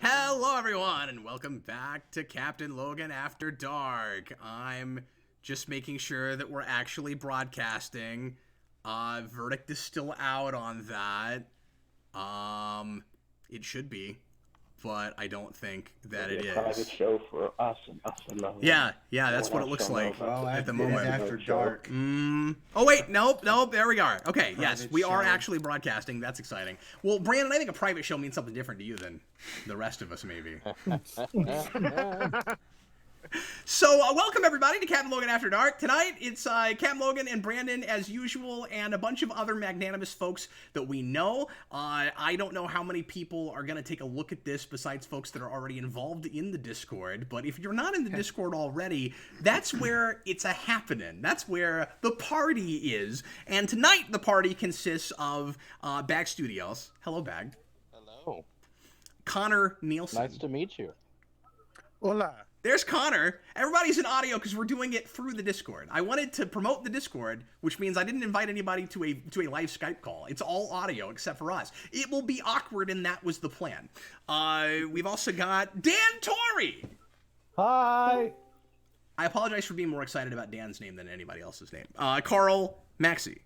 Hello, everyone, and welcome back to Captain Logan After Dark. I'm just making sure that we're actually broadcasting. Verdict is still out on that. It should be, but I don't think that it a is. Private show for us and us alone. Yeah, that's what it looks like at the moment. After dark. Oh wait, nope, there we are. Okay, yes, Private we are show. actually broadcasting. That's exciting. Well, Brandon, I think a private show means something different to you than the rest of us, maybe. So, welcome everybody to Captain Logan After Dark. Tonight, it's Captain Logan and Brandon as usual, and a bunch of other magnanimous folks that we know. I don't know how many people are going to take a look at this besides folks that are already involved in the Discord, but if you're not in the Discord already, that's where it's a happening. That's where the party is. And tonight, the party consists of Bag Studios. Hello, Bag. Hello. Connor Nielsen. Nice to meet you. Hola. There's Connor. Everybody's in audio because we're doing it through the Discord. I wanted to promote the Discord, which means I didn't invite anybody to a live Skype call. It's all audio except for us. It will be awkward, and that was the plan. We've also got Dan Torrey. Hi. I apologize for being more excited about Dan's name than anybody else's name. Carl Maxey.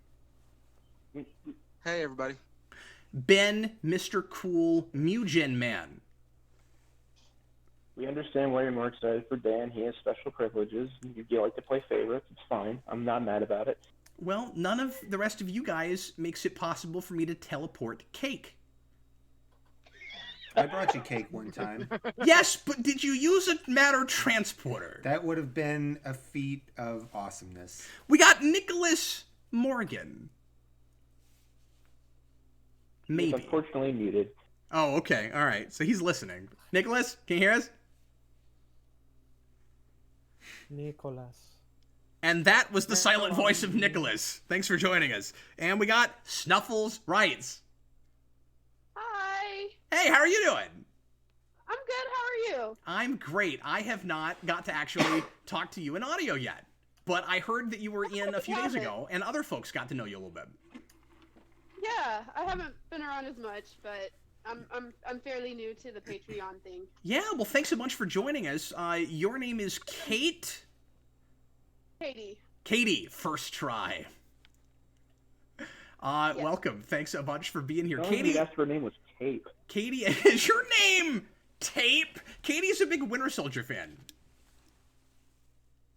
Hey, everybody. Ben, Mr. Cool, Mugen Man. We understand why you're more excited for Dan. He has special privileges. You like to play favorites. It's fine. I'm not mad about it. Well, none of the rest of you guys makes it possible for me to teleport cake. I brought you cake one time. Yes, but did you use a matter transporter? That would have been a feat of awesomeness. We got Nicholas Morgan. Maybe. He's unfortunately muted. Oh, okay. All right. So he's listening. Nicholas, can you hear us? Nicholas. And that was the silent voice of Nicholas. Thanks for joining us. And we got Snuffles Wrights. Hi. Hey, how are you doing? I'm good. How are you? I'm great. I have not got to actually talk to you in audio yet. But I heard that you were in a few days ago, and other folks got to know you a little bit. Yeah, I haven't been around as much, but I'm fairly new to the Patreon thing. Yeah, well, thanks so much for joining us. Your name is Kate? Katie. Katie, first try. Yes. Welcome. Thanks so much for being here. No, Katie, he asked her name was Tape. Katie, is your name Tape? Katie's a big Winter Soldier fan.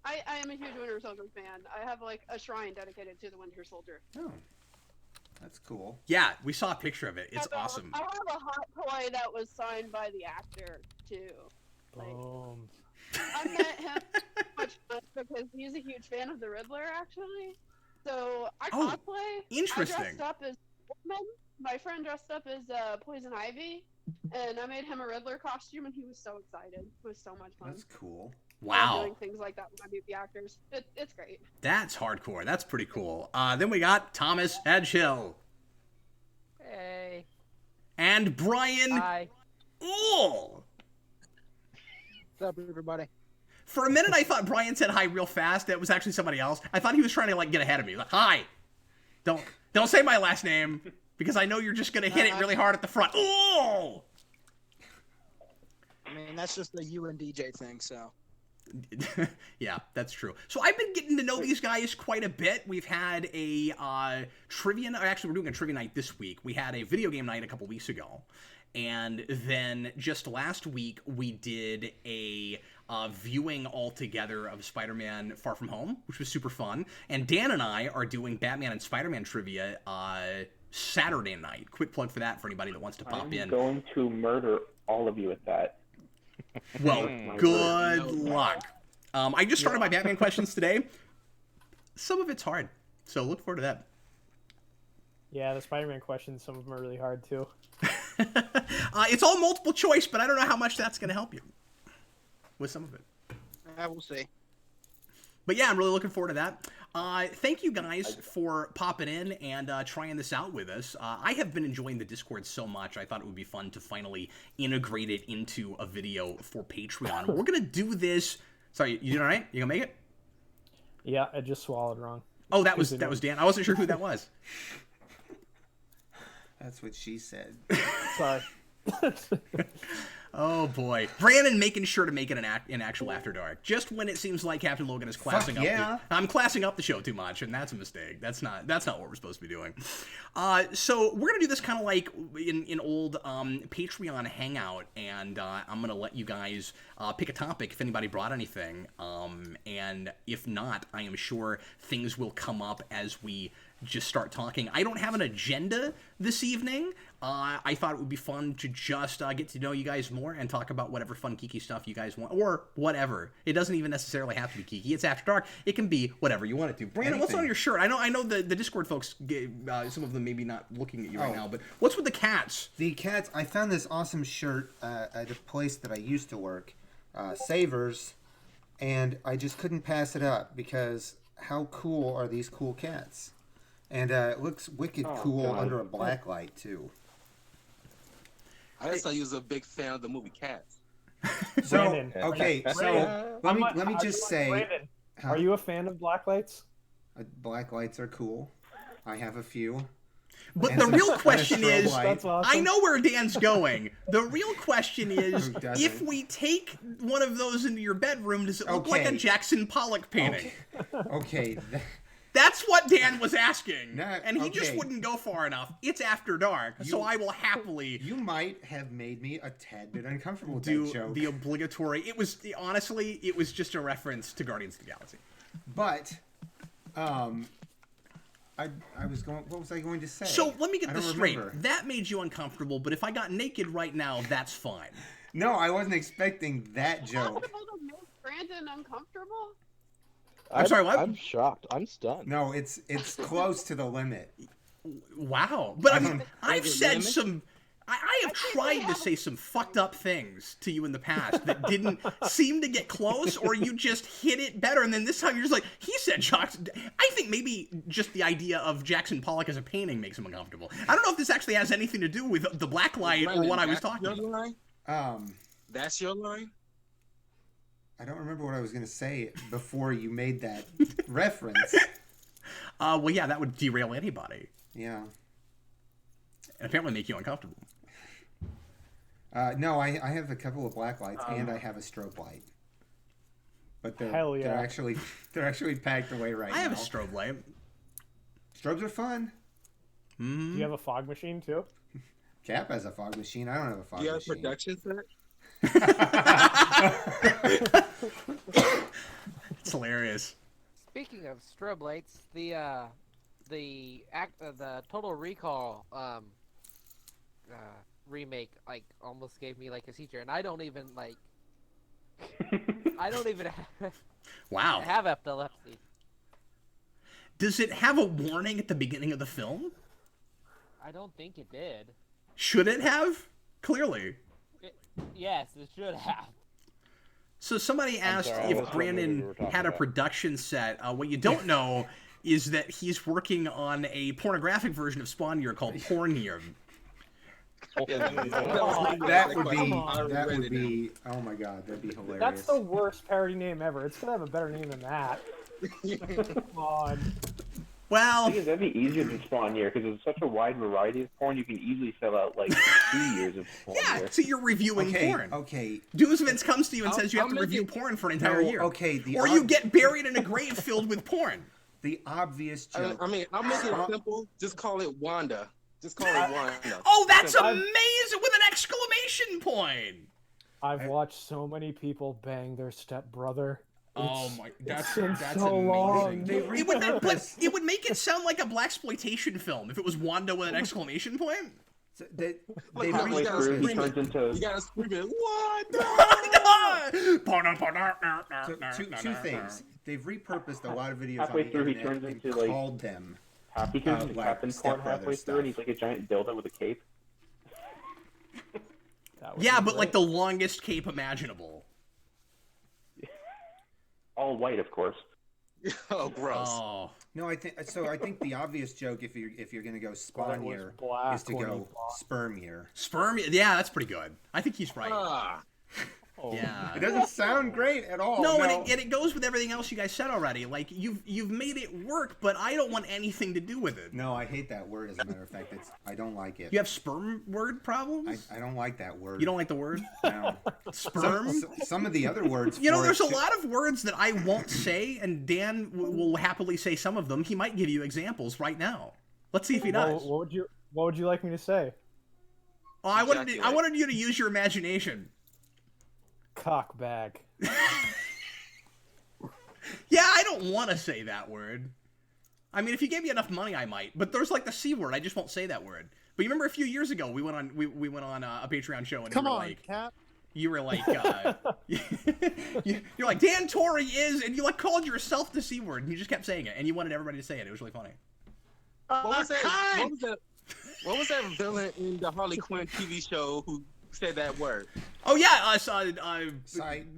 I am a huge Winter Soldier fan. I have like a shrine dedicated to the Winter Soldier. Oh, that's cool. Yeah, we saw a picture of it. It's awesome. I have a hot toy that was signed by the actor too. Like, Boom. I met him much because he's a huge fan of the Riddler, actually. So I cosplay. Interesting. I dressed up as Woman. My friend dressed up as Poison Ivy, and I made him a Riddler costume, and he was so excited. It was so much fun. That's cool. Wow. Doing things like that when I meet the actors. It's great. That's hardcore. That's pretty cool. Then we got Thomas Edgehill. Hey. And Brian Hi. Uhl. What's up, everybody? For a minute, I thought Brian said hi real fast. That was actually somebody else. I thought he was trying to like get ahead of me. Like, hi. Don't say my last name because I know you're just gonna hit it really hard at the front. Uhl. I mean, that's just a you and DJ thing, so. Yeah, that's true. So I've been getting to know these guys quite a bit. We've had a trivia night. Actually, we're doing a trivia night this week. We had a video game night a couple weeks ago. And then just last week, we did a viewing all together of Spider-Man Far From Home, which was super fun. And Dan and I are doing Batman and Spider-Man trivia Saturday night. Quick plug for that for anybody that wants to pop in. I'm going to murder all of you at that. Well, good luck. I just started my Batman questions today. Some of it's hard, so look forward to that. Yeah, the Spider-Man questions, some of them are really hard too. It's all multiple choice, but I don't know how much that's going to help you with some of it. I will see. But yeah, I'm really looking forward to that. Thank you guys for popping in and trying this out with us. I have been enjoying the Discord so much, I thought it would be fun to finally integrate it into a video for Patreon. We're going to do this... Sorry, you doing all right? You going to make it? Yeah, I just swallowed wrong. Oh, that was Dan. I wasn't sure who that was. That's what she said. Sorry. Oh boy, Brandon making sure to make it an actual After Dark, just when it seems like Captain Logan is classing up. yeah. I'm classing up the show too much, and that's a mistake. That's not what we're supposed to be doing. So we're gonna do this kind of like in old Patreon hangout, and I'm gonna let you guys pick a topic if anybody brought anything, and if not, I am sure things will come up as we just start talking. I don't have an agenda this evening. I thought it would be fun to just get to know you guys more and talk about whatever fun geeky stuff you guys want, or whatever. It doesn't even necessarily have to be geeky. It's After Dark. It can be whatever you want it to. Brandon, what's on your shirt? I know the Discord folks, some of them maybe not looking at you right now, but what's with the cats? The cats, I found this awesome shirt at a place that I used to work, Savers, and I just couldn't pass it up because how cool are these cool cats? And it looks wicked cool under a black light, too. I just thought you was a big fan of the movie Cats. So, Brandon. okay, so let me just say... Brandon, are you a fan of blacklights? Black lights are cool. I have a few. But And the some- real and a question strobe is, light. That's awesome. I know where Dan's going. The real question is, Who doesn't? if we take one of those into your bedroom, does it look like a Okay. Jackson Pollock painting? Okay. That's what Dan was asking, No, and he just okay. wouldn't go far enough. It's After Dark, so I will happily You might have made me a tad bit uncomfortable with do that joke. the obligatory. It was honestly, it was just a reference to Guardians of the Galaxy. But, I was going. What was I going to say? So let me get I this don't straight. remember. That made you uncomfortable, but if I got naked right now, that's fine. No, I wasn't expecting that joke. Possible to make Brandon uncomfortable? I'm sorry, what? I'm shocked. I'm stunned. No, it's close to the limit. Wow. But I mean, Is I've it said limit? some. I have tried to say some fucked up things to you in the past that didn't seem to get close, or you just hit it better, and then this time you're just like, he said Jackson. I think maybe just the idea of Jackson Pollock as a painting makes him uncomfortable. I don't know if this actually has anything to do with the black light or what I was talking That's your about. line? That's your line? I don't remember what I was going to say before you made that reference. Well, yeah, that would derail anybody, Yeah. and apparently make you uncomfortable. No, I have a couple of black lights and I have a strobe light. But Hell yeah. they're actually packed away right now. I have a strobe light. Strobes are fun. Do you have a fog machine too? Cap has a fog machine. I don't have a fog Do you have a machine. production set? It's hilarious. Speaking of strobe lights, the Total Recall remake almost gave me a seizure, and I don't even Wow. have epilepsy. Does it have a warning at the beginning of the film? I don't think it did. Should it have? Clearly. Yes, it should have. So somebody asked sorry, I if was wondering what we Brandon were talking had a about. production set. What you don't know is that he's working on a pornographic version of Spawn Year called Porn Year. That would be. Come on. That would be. Oh my god, that'd be hilarious. That's the worst parody name ever. It's gonna have a better name than that. Come on. Well, I think that'd be easier than Spawn Year because there's such a wide variety of porn. You can easily fill out 2 years of porn. yeah, Year. so you're reviewing Okay. porn. Okay. Doomsvins comes to you and says you have I'll to make review it- porn for an entire No, year. okay, the Or you ob- get buried in a grave filled with porn. The obvious joke. I'll make it simple. Just call it Wanda. Just call it Wanda. Oh, that's I've- amazing! With an exclamation point! I've watched so many people bang their stepbrother. Oh my, it's been so long. They It would, but repurposed. it would make it sound like a blaxploitation film if it was Wanda with an exclamation point. So they Halfway gotta through, he scream turns into. You gotta scream it, Wanda! So two things. They've repurposed a lot of videos Halfway on the through, he internet turns and into, called them. He turns into like Captain Step Corn halfway Brothers through, and stuff. he's like a giant dildo with a cape. That would Yeah, be but like great. the longest cape imaginable. All white, of course. Oh, gross. Oh. No, I think so. I think the obvious joke, if you're gonna go But spawn it was year, black is to when he go bought- sperm year. Sperm, yeah, that's pretty good. I think he's right. Ah. Yeah. It doesn't sound great at all. No, and it goes with everything else you guys said already. Like you've made it work, but I don't want anything to do with it. No, I hate that word. As a matter of fact, I don't like it. You have sperm word problems? I don't like that word. You don't like the word? No. Sperm? Some of the other words. You know, for there's it a lot of words that I won't say, and Dan will happily say some of them. He might give you examples right now. Let's see if he does. What would you like me to say? Oh, I wanted you to use your imagination. Cock bag. Yeah, I don't want to say that word. I mean, if you gave me enough money, I might. But there's like the C word. I just won't say that word. But you remember a few years ago, we went on a Patreon show, and you were like, you're like, Dan Torrey is, and you like called yourself the C word, and you just kept saying it, and you wanted everybody to say it. It was really funny. What was that? What was that villain in the Harley Quinn TV show who said that word? Oh yeah,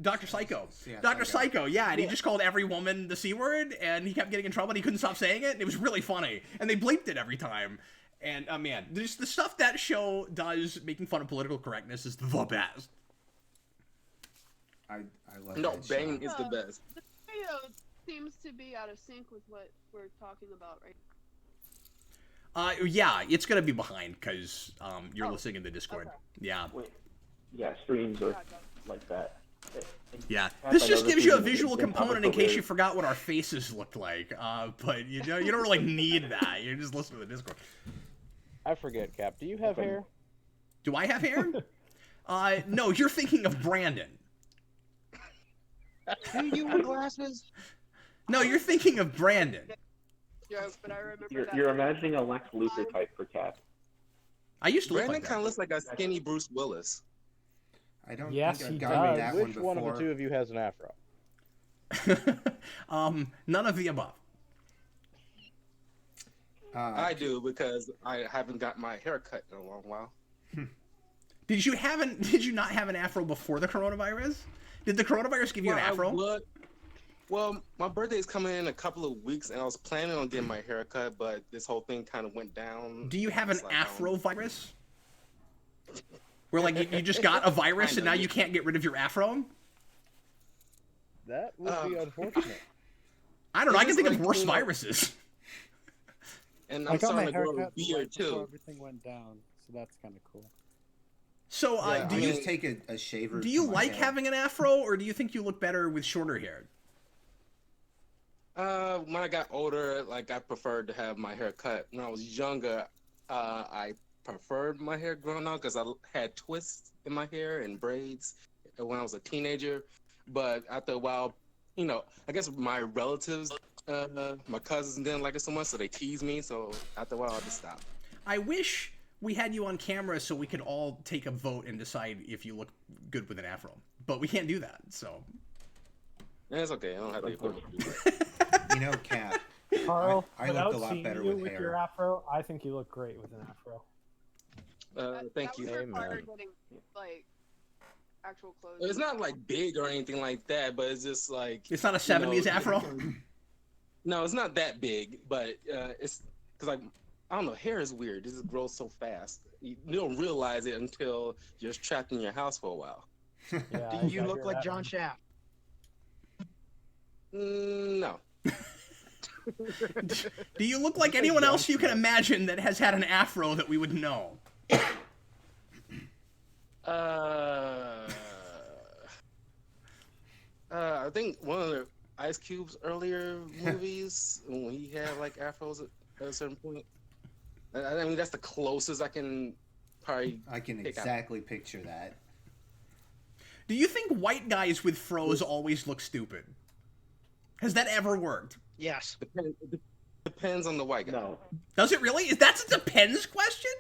Dr. Psycho. Yeah, Dr. Psycho, yeah, and he just called every woman the C word, and he kept getting in trouble, and he couldn't stop saying it, and it was really funny. And they bleeped it every time. And, man, there's the stuff that show does, making fun of political correctness, is the best. I love No, that banging show. is the best. The video seems to be out of sync with what we're talking about right Yeah, it's gonna be behind, because, you're listening in the Discord. Okay. Yeah. Wait, yeah, streams are like that. Yeah, Half this I just know gives this you a is visual in component in public case you domain. forgot what our faces looked like. But you don't really need that. You just listen to the Discord. I forget, Cap. Do you have hair? Do I have hair? No, you're thinking of Brandon. Do you wear glasses? No, you're thinking of Brandon. Yes, but I remember You're imagining a Lex Luthor type for Cap. I used to look Brandon like kind of that. looks like a skinny Bruce Willis. I don't Yes, think I've he gotten does. that Which one one before. of the two of you has an afro? None of the above. I do because I haven't got my hair cut in a long while. Did you not have an afro before the coronavirus? Did the coronavirus give you an afro? Well, my birthday is coming in a couple of weeks, and I was planning on getting my hair cut, but this whole thing kind of went down. Do you have an It's like, afro virus? Where like you just got a virus and now you can't get rid of your afro? That would be unfortunate. I don't know. I can It's think of like, worse you know, viruses. And I I'm got my starting to hair grow a cut beard before too. everything went down, so that's kind of cool. So, Yeah, do I you just take a shaver. do you to my like head. having an afro, or do you think you look better with shorter hair? When I got older, like I preferred to have my hair cut. When I was younger, I preferred my hair grown out because I had twists in my hair and braids when I was a teenager. But after a while, you know, I guess my relatives, my cousins didn't like it so much, so they teased me. So after a while, I just stopped. I wish we had you on camera so we could all take a vote and decide if you look good with an afro. But we can't do that, so. And it's okay. I don't have to. You know, Cap. Carl, I without looked a lot seeing better you with hair. your afro, I think you look great with an afro. Thank you. That was required getting, like, actual clothes. It's not like big or anything like that, but it's just like It's not a 70s afro? No, it's not that big, but it's because like I don't know, hair is weird. This grows so fast. You don't realize it until you're just trapped in your house for a while. Yeah, Do you look like John Shaft? No. Do you look like anyone else you can imagine that has had an afro that we would know? I think one of the Ice Cube's earlier movies when he had like afros at a certain point. I mean, that's the closest I can probably. I can pick out. exactly picture that. Do you think white guys with fros always look stupid? Has that ever worked? Yes. Depends on the white guy. No. Does it really? Is that a depends question?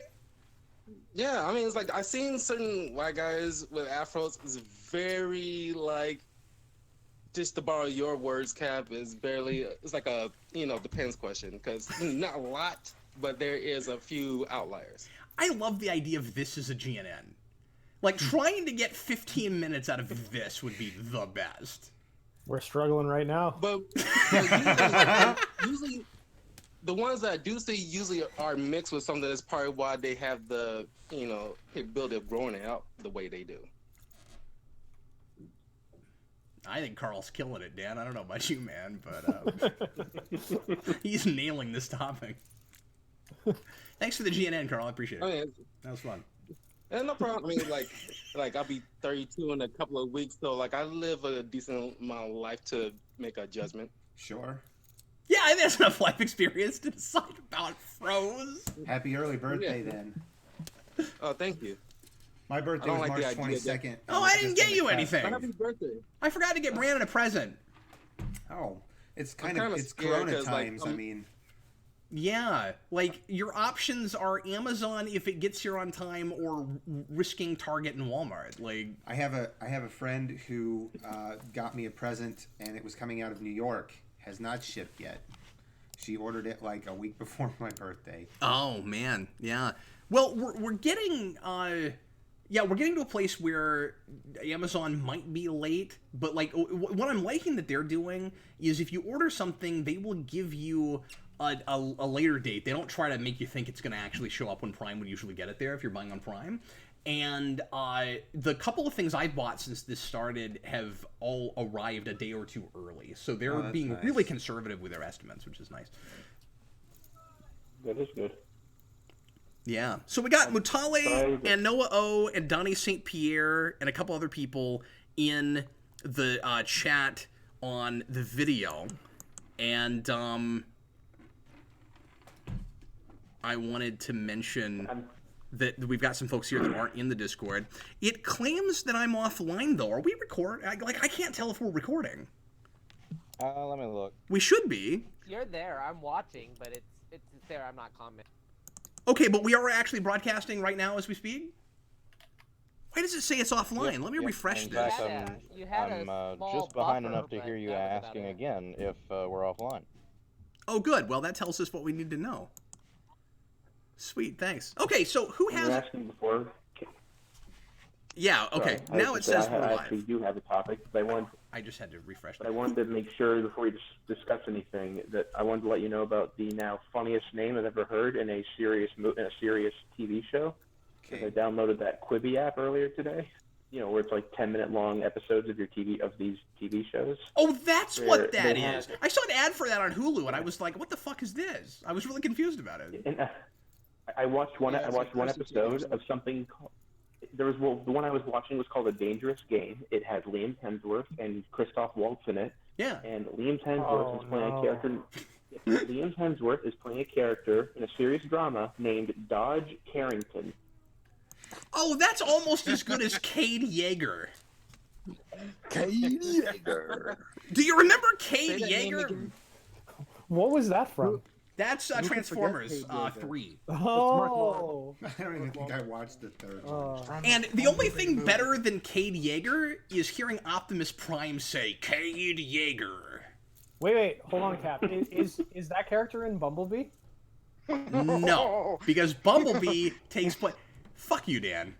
Yeah, I mean, it's like I've seen certain white guys with afros. It's very like, just to borrow your words, Cap, is barely. It's like a depends question because not a lot, but there is a few outliers. I love the idea of this as a GNN. Like, trying to get 15 minutes out of this would be the best. We're struggling right now. But usually, the ones that I do see usually are mixed with something that's probably why they have the capability of growing it out the way they do. I think Carl's killing it, Dan. I don't know about you, man, but he's nailing this topic. Thanks for the GNN, Carl. I appreciate it. I mean, That was fun. and no problem. I mean, like I'll be 32 in a couple of weeks, so like I live a decent amount of life to make a judgment. Sure. Yeah, I think that's enough life experience to decide about froze. Happy early birthday, then. Oh, thank you. My birthday don't was like the March idea that- 22nd. Oh, I didn't get you anything. Happy birthday. I forgot to get Brandon a present. Oh, it's I'm kind of kinda it's scared Corona 'cause, like, times. I mean, Yeah, like your options are Amazon if it gets here on time, or risking Target and Walmart. Like, I have a friend who got me a present, and it was coming out of New York. Has not shipped yet. She ordered it like a week before my birthday. oh man, yeah. Well, we're getting we're getting to a place where Amazon might be late, but like what I'm liking that they're doing is if you order something, they will give you a later date. They don't try to make you think it's going to actually show up when Prime would usually get it there if you're buying on Prime. And the couple of things I've bought since this started have all arrived a day or two early. So they're being nice. really conservative with their estimates, which is nice. That is good. Yeah. So we got Mutale Sorry. and Noah O and Donnie St. Pierre and a couple other people in the chat on the video. And I wanted to mention that we've got some folks here that aren't in the Discord. It claims that I'm offline, though. Are we recording? I can't tell if we're recording. Let me look. We should be. You're there. I'm watching, but it's there. I'm not commenting. Okay, but we are actually broadcasting right now as we speak? Why does it say it's offline? Let me refresh In this. fact, You had a I'm small just behind buffer, enough to but hear you that was about asking it. again if we're offline. Oh, good. Well, that tells us what we need to know. Sweet, thanks. Okay, so who You were has... asking before. Yeah, okay. Sorry, I Now was it gonna says say, we're I actually live. do have a topic, but I just had to refresh but I that. wanted to make sure before we discuss anything that I wanted to let you know about the now funniest name I've ever heard in a serious TV show. Okay. I downloaded that Quibi app earlier today. You know, where it's like 10-minute long episodes of these TV shows. Oh, that's what They that have- is. I saw an ad for that on Hulu, and I was like, what the fuck is this? I was really confused about it. And I watched one. Yeah, I it's watched like one Christmas Eve or episode something. of something. The one I was watching was called A Dangerous Game. It has Liam Hemsworth and Christoph Waltz in it. Yeah. And Liam Hemsworth is playing a character. Liam Hemsworth is playing a character in a serious drama named Dodge Carrington. Oh, that's almost as good as Cade Yeager. Cade Yeager. Do you remember Say Cade that name Yeager? again. What was that from? That's Who could forget Transformers Cade Yeager? 3. Oh. I don't even think I watched the third one. And the only thing better than Cade Yeager is hearing Optimus Prime say, Cade Yeager. Wait, hold on, Cap. Is that character in Bumblebee? No, because Bumblebee takes place... Fuck you, Dan.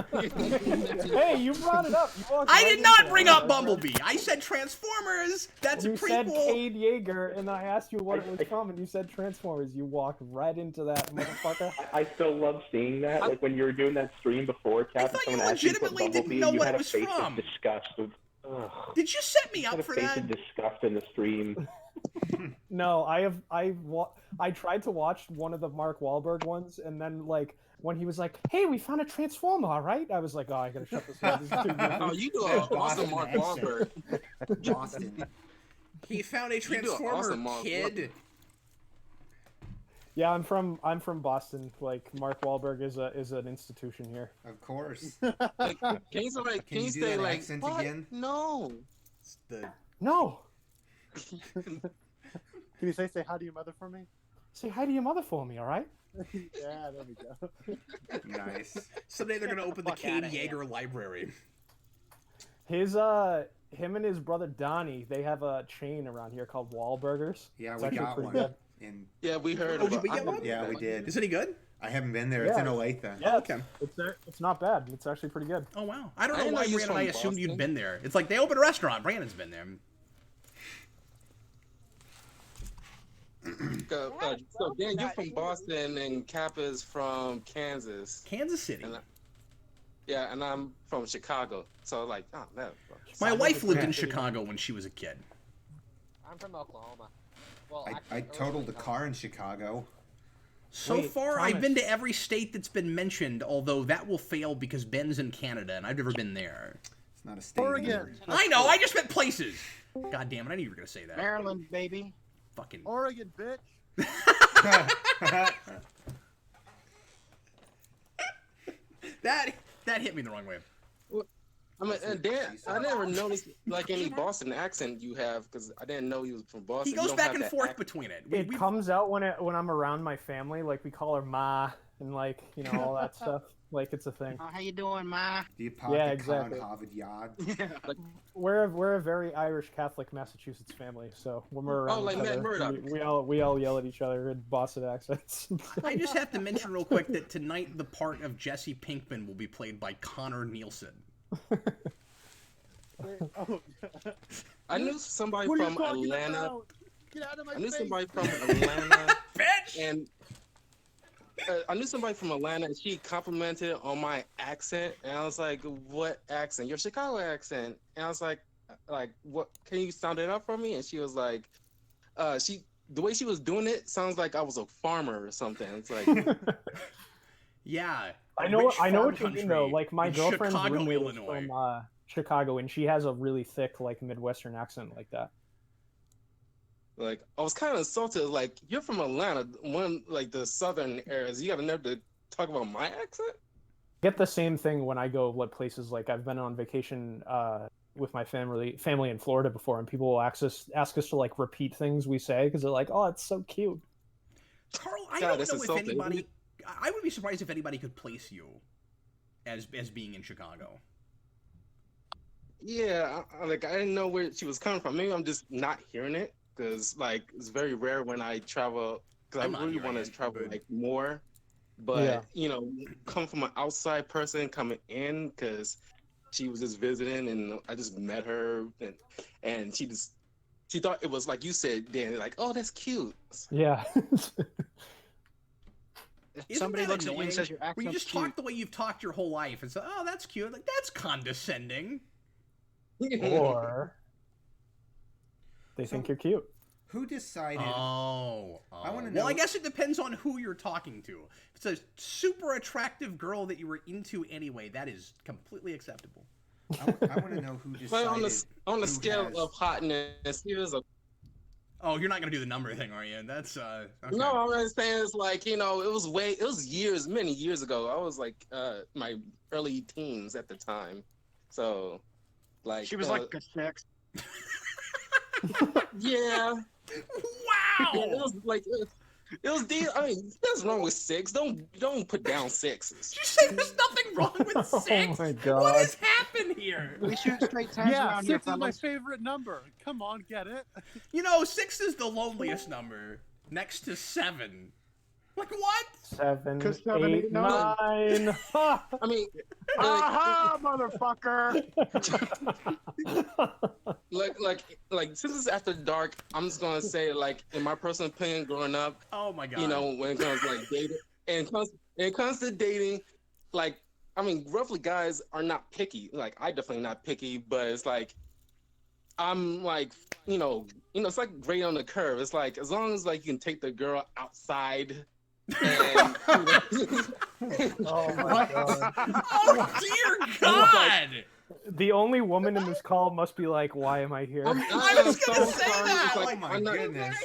Hey, you brought it up. You walked I right did into not that. bring up Bumblebee. I said Transformers. That's a You said prequel. Cade Yeager, and I asked you what it was from, and you said Transformers. You walked right into that, motherfucker. I still love seeing that. Like when you were doing that stream before, Cap, thought and you someone asked you for legitimately didn't Bumblebee, know you what had it a was face from. of disgust. Ugh. Did you set me You had up a for face that? of disgust in the stream. No, I tried to watch one of the Mark Wahlberg ones, and then like when he was like, "Hey, we found a Transformer, all right?" I was like, "Oh, I gotta shut this down. This is too goofy." Oh, you do That awesome, Boston Mark accent. Wahlberg. Boston. He found a do an Transformer awesome Mark kid. Yeah, I'm from Boston. Like Mark Wahlberg is an institution here. Of course. Like, can you say like, Can you do say that like, accent what? again? No. It's the No, Can you say hi to your mother for me? say hi to your mother for me, all right? Yeah, there we go. Nice. Someday they're gonna open the Fuck Cade outta here. Yeager library. Him and his brother Donnie, they have a chain around here called Wahlburgers. Yeah, It's we actually got pretty one. good. In Yeah, we heard. Oh, did about, we get I one? heard Yeah, about we it. did. Is any good? I haven't been there. It's Yeah. in Olathe. Yeah, Okay. it's not bad. It's actually pretty good. Oh wow. I don't I know didn't why know you was Brandon and I from assumed you'd Boston. been there. It's like they opened a restaurant. Brandon's been there. So Dan, you're from Boston and Cap is from Kansas. Kansas City. And Yeah, and I'm from Chicago, so like, oh no. My wife lived in Chicago when she was a kid. I'm from Oklahoma. Well, I totaled a car in Chicago. So Wait, far, Thomas. I've been to every state that's been mentioned, although that will fail because Ben's in Canada, and I've never been there. It's not a state. Oregon. I know, I just meant places! God damn it, I knew you were going to say that. Maryland, baby. Fucking... Oregon, bitch. That hit me the wrong way. I mean, and Dan, I never noticed like any Boston accent you have because I didn't know you was from Boston. He goes back and forth between it. It comes out when I'm around my family. Like we call her Ma and like all that stuff. Like it's a thing. Oh, how you doing, Ma? Yeah, exactly. Harvard Yard. We're a very Irish Catholic Massachusetts family, so when we're around like each Matt other, Murdock. we all yell at each other in Boston accents. I just have to mention real quick that tonight the part of Jesse Pinkman will be played by Connor Nielsen. I knew somebody What are from you talking Atlanta. about? Get out of my I knew face. somebody from Atlanta, Bitch! and I knew somebody from Atlanta, and she complimented on my accent, and I was like, "What accent? Your Chicago accent?" And I was like, what? Can you sound it up for me? And she was like, the way she was doing it sounds like I was a farmer or something. It's like, Yeah. I know what you country mean though. Like my in girlfriend's Chicago, roommate is Illinois. from Chicago, and she has a really thick like Midwestern accent like that. Like I was kind of insulted. Like you're from Atlanta, one like the southern areas. You got never to talk about my accent. Get the same thing when I go places like I've been on vacation with my family in Florida before, and people will ask us to like repeat things we say because they're like, "Oh, it's so cute." Carl, I God, don't that's know if insulting. anybody. I would be surprised if anybody could place you as being in Chicago. Yeah, I didn't know where she was coming from. Maybe I'm just not hearing it because like it's very rare when I travel. Because I I'm not really hearing want to it, travel but- like more. But Yeah. you know, come from an outside person coming in because she was just visiting and I just met her and she thought it was like you said, Dan, like, oh, that's cute. Yeah. If Isn't somebody that looks at you annoying? and says your Where you accent's just cute. talk the way you've talked your whole life and say, "Oh, that's cute." Like that's condescending. Or they think you're cute. Who decided? Oh, I wanna Well, know- I guess it depends on who you're talking to. If it's a super attractive girl that you were into anyway, that is completely acceptable. I want to know who But decided. on the who scale has- of hotness, he was a Oh, you're not gonna do the number thing, are you? That's okay. No, I'm just saying it's like, you know, it was years, many years ago. I was like my early teens at the time. So like She was like a 6. yeah. Wow. It was like it was I mean, what's wrong with 6? Don't put down 6s. Did you say there's nothing wrong with 6? Oh my What god. has happened here? We shoot straight tens Yeah, around here, 6 is my fellas. favorite number. Come on, get it? You know, 6 is the loneliest number, next to 7. Like what? 7, 'Cause 7, 8, 8, 9. I mean, Aha, motherfucker! like since it's after dark, I'm just gonna say like in my personal opinion, growing up, Oh my god. you know, when it comes to like dating, and when it comes to dating, like I mean, roughly guys are not picky. Like I definitely not picky, but it's like I'm like, you know, it's like grade on the curve. It's like as long as like you can take the girl outside. And, Oh my god. Oh dear God! The only woman in this call must be like, "Why am I here?" I was gonna say that, It's like, Oh my I'm not- goodness.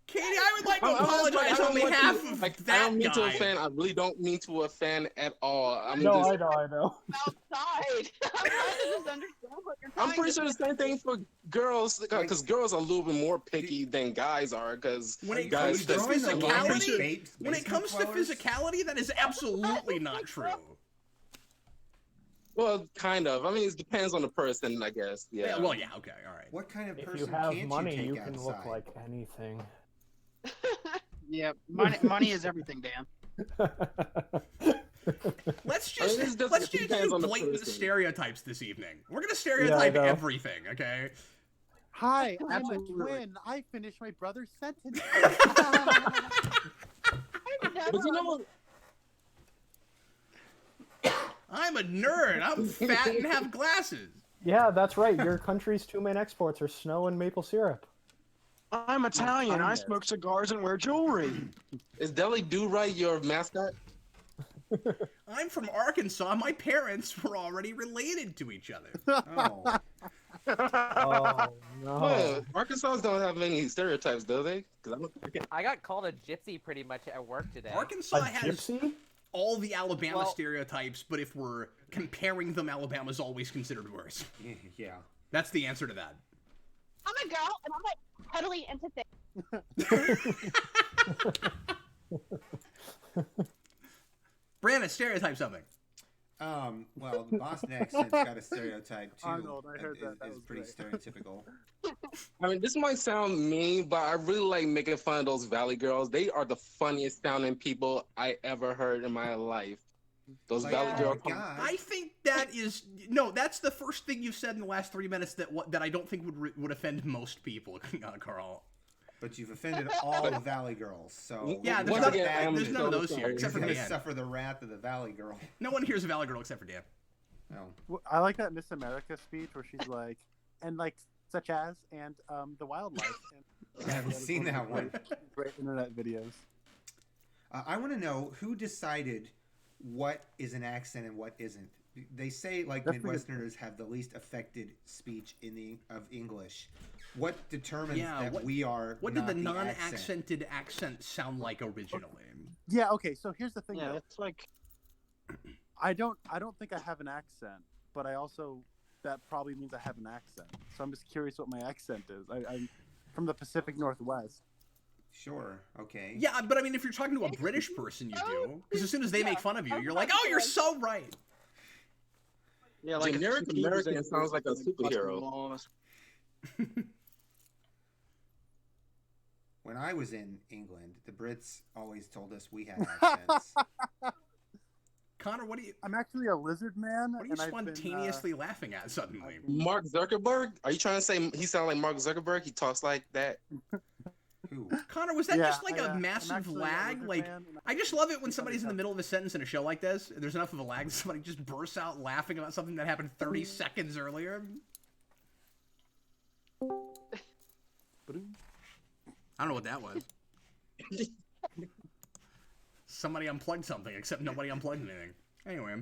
Katie, I would like to I'm apologize on behalf of I that don't mean to guy. offend. I really don't mean to offend at all. I'm No, just, I know. Outside. I'm trying to just understand what you're I'm trying pretty to sure the same thing for girls, because girls are a little bit more picky than guys are. Because When it guys, comes to Drawing the line physicality, of bait- when it basement comes to dwellers? physicality, that is absolutely not true. well, kind of. I mean, it depends on the person, I guess. Yeah. Well, yeah, okay, all right. What kind of If person you have can't money, you you take can outside? look like anything. Yeah, money is everything, Dan. Let's I mean, just it's just- let's it just depends do on the blatant person. stereotypes this evening. We're gonna stereotype know. everything, okay? Hi, I'm a Absolutely. twin. I finished my brother's sentence. I never But you know what? I'm a nerd. I'm fat and have glasses. Yeah, that's right. Your country's two main exports are snow and maple syrup. I'm Italian. I smoke cigars and wear jewelry. Is Deli Do Right your mascot? I'm from Arkansas. My parents were already related to each other. Oh. Oh no. Well, Arkansas don't have any stereotypes, do they? I got called a gypsy pretty much at work today. Arkansas A has gypsy? all the Alabama Well- stereotypes, but if we're comparing them, Alabama's always considered worse. Yeah. That's the answer to that. I'm a girl, and I'm like totally into things. Brandon, stereotype something. Well, the Boston accent's got a stereotype too. Arnold, I heard that. That Is was pretty great. stereotypical. I mean, this might sound mean, but I really like making fun of those Valley girls. They are the funniest sounding people I ever heard in my life. Those Like, Valley oh girls. my God. I think that is no. That's the first thing you've said in the last 3 minutes that I don't think would offend most people, Carl. But you've offended all the Valley girls, so Yeah, Once there's, again, I am there's none of so those here sorry. except for you're gonna Dan. suffer the wrath of the Valley girl. No one here's a Valley Girl except for Dan. Oh. I like that Miss America speech where she's like, and like such as and the wildlife. And, I haven't seen that one. Great internet videos. I want to know who decided what is an accent and what isn't. They say like That's pretty Midwesterners have the least affected speech of English. What determines Yeah, that what- we are? What did not the accent? non-accented accent sound like originally? Yeah. Okay. So here's the thing. Yeah, though. it's like I don't think I have an accent, but I also that probably means I have an accent. So I'm just curious what my accent is. I'm from the Pacific Northwest. Sure. Okay. Yeah, but I mean, if you're talking to a British person, you do. Because as soon as they make fun of you, you're like, "Oh, you're so right." yeah, like Generic American sounds like a superhero. When I was in England, the Brits always told us we had accents. Connor, what are you I'm actually a lizard man. what are you and I've been, spontaneously laughing at suddenly? Mark Zuckerberg? Are you trying to say he sounds like Mark Zuckerberg? He talks like that. Who? Connor, was that Yeah, just like a I'm massive actually a lag? lizard Like, man, and I just love it when somebody's in the middle of a sentence in a show like this. And there's enough of a lag, somebody just bursts out laughing about something that happened 30 seconds earlier. I don't know what that was. Somebody unplugged something, except nobody unplugged anything. Anyway.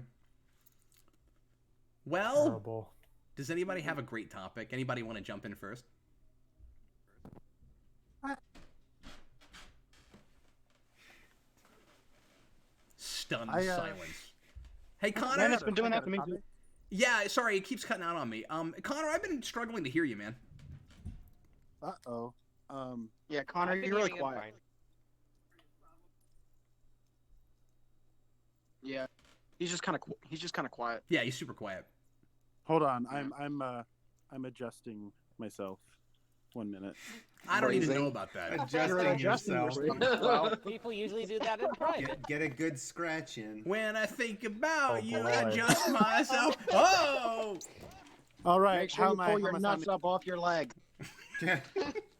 Well, Horrible. does anybody have a great topic? Anybody want to jump in first? Stunned silence. Hey, Connor. Man, it's been doing that to me too. Yeah, sorry, it keeps cutting out on me. Connor, I've been struggling to hear you, man. Uh-oh. Yeah, Connor, I've been you're really hearing it quiet. fine. Yeah, he's just kind of quiet. Yeah, he's super quiet. Hold on. I'm adjusting myself. 1 minute. I don't even Phrasing. know about that. Adjusting yourself. Well, people usually do that in private. Get a good scratch in. When I think about Oh, you, boy. adjust myself. Oh! All right. Make sure how you am I? pull How your am I nuts sounding? up off your leg.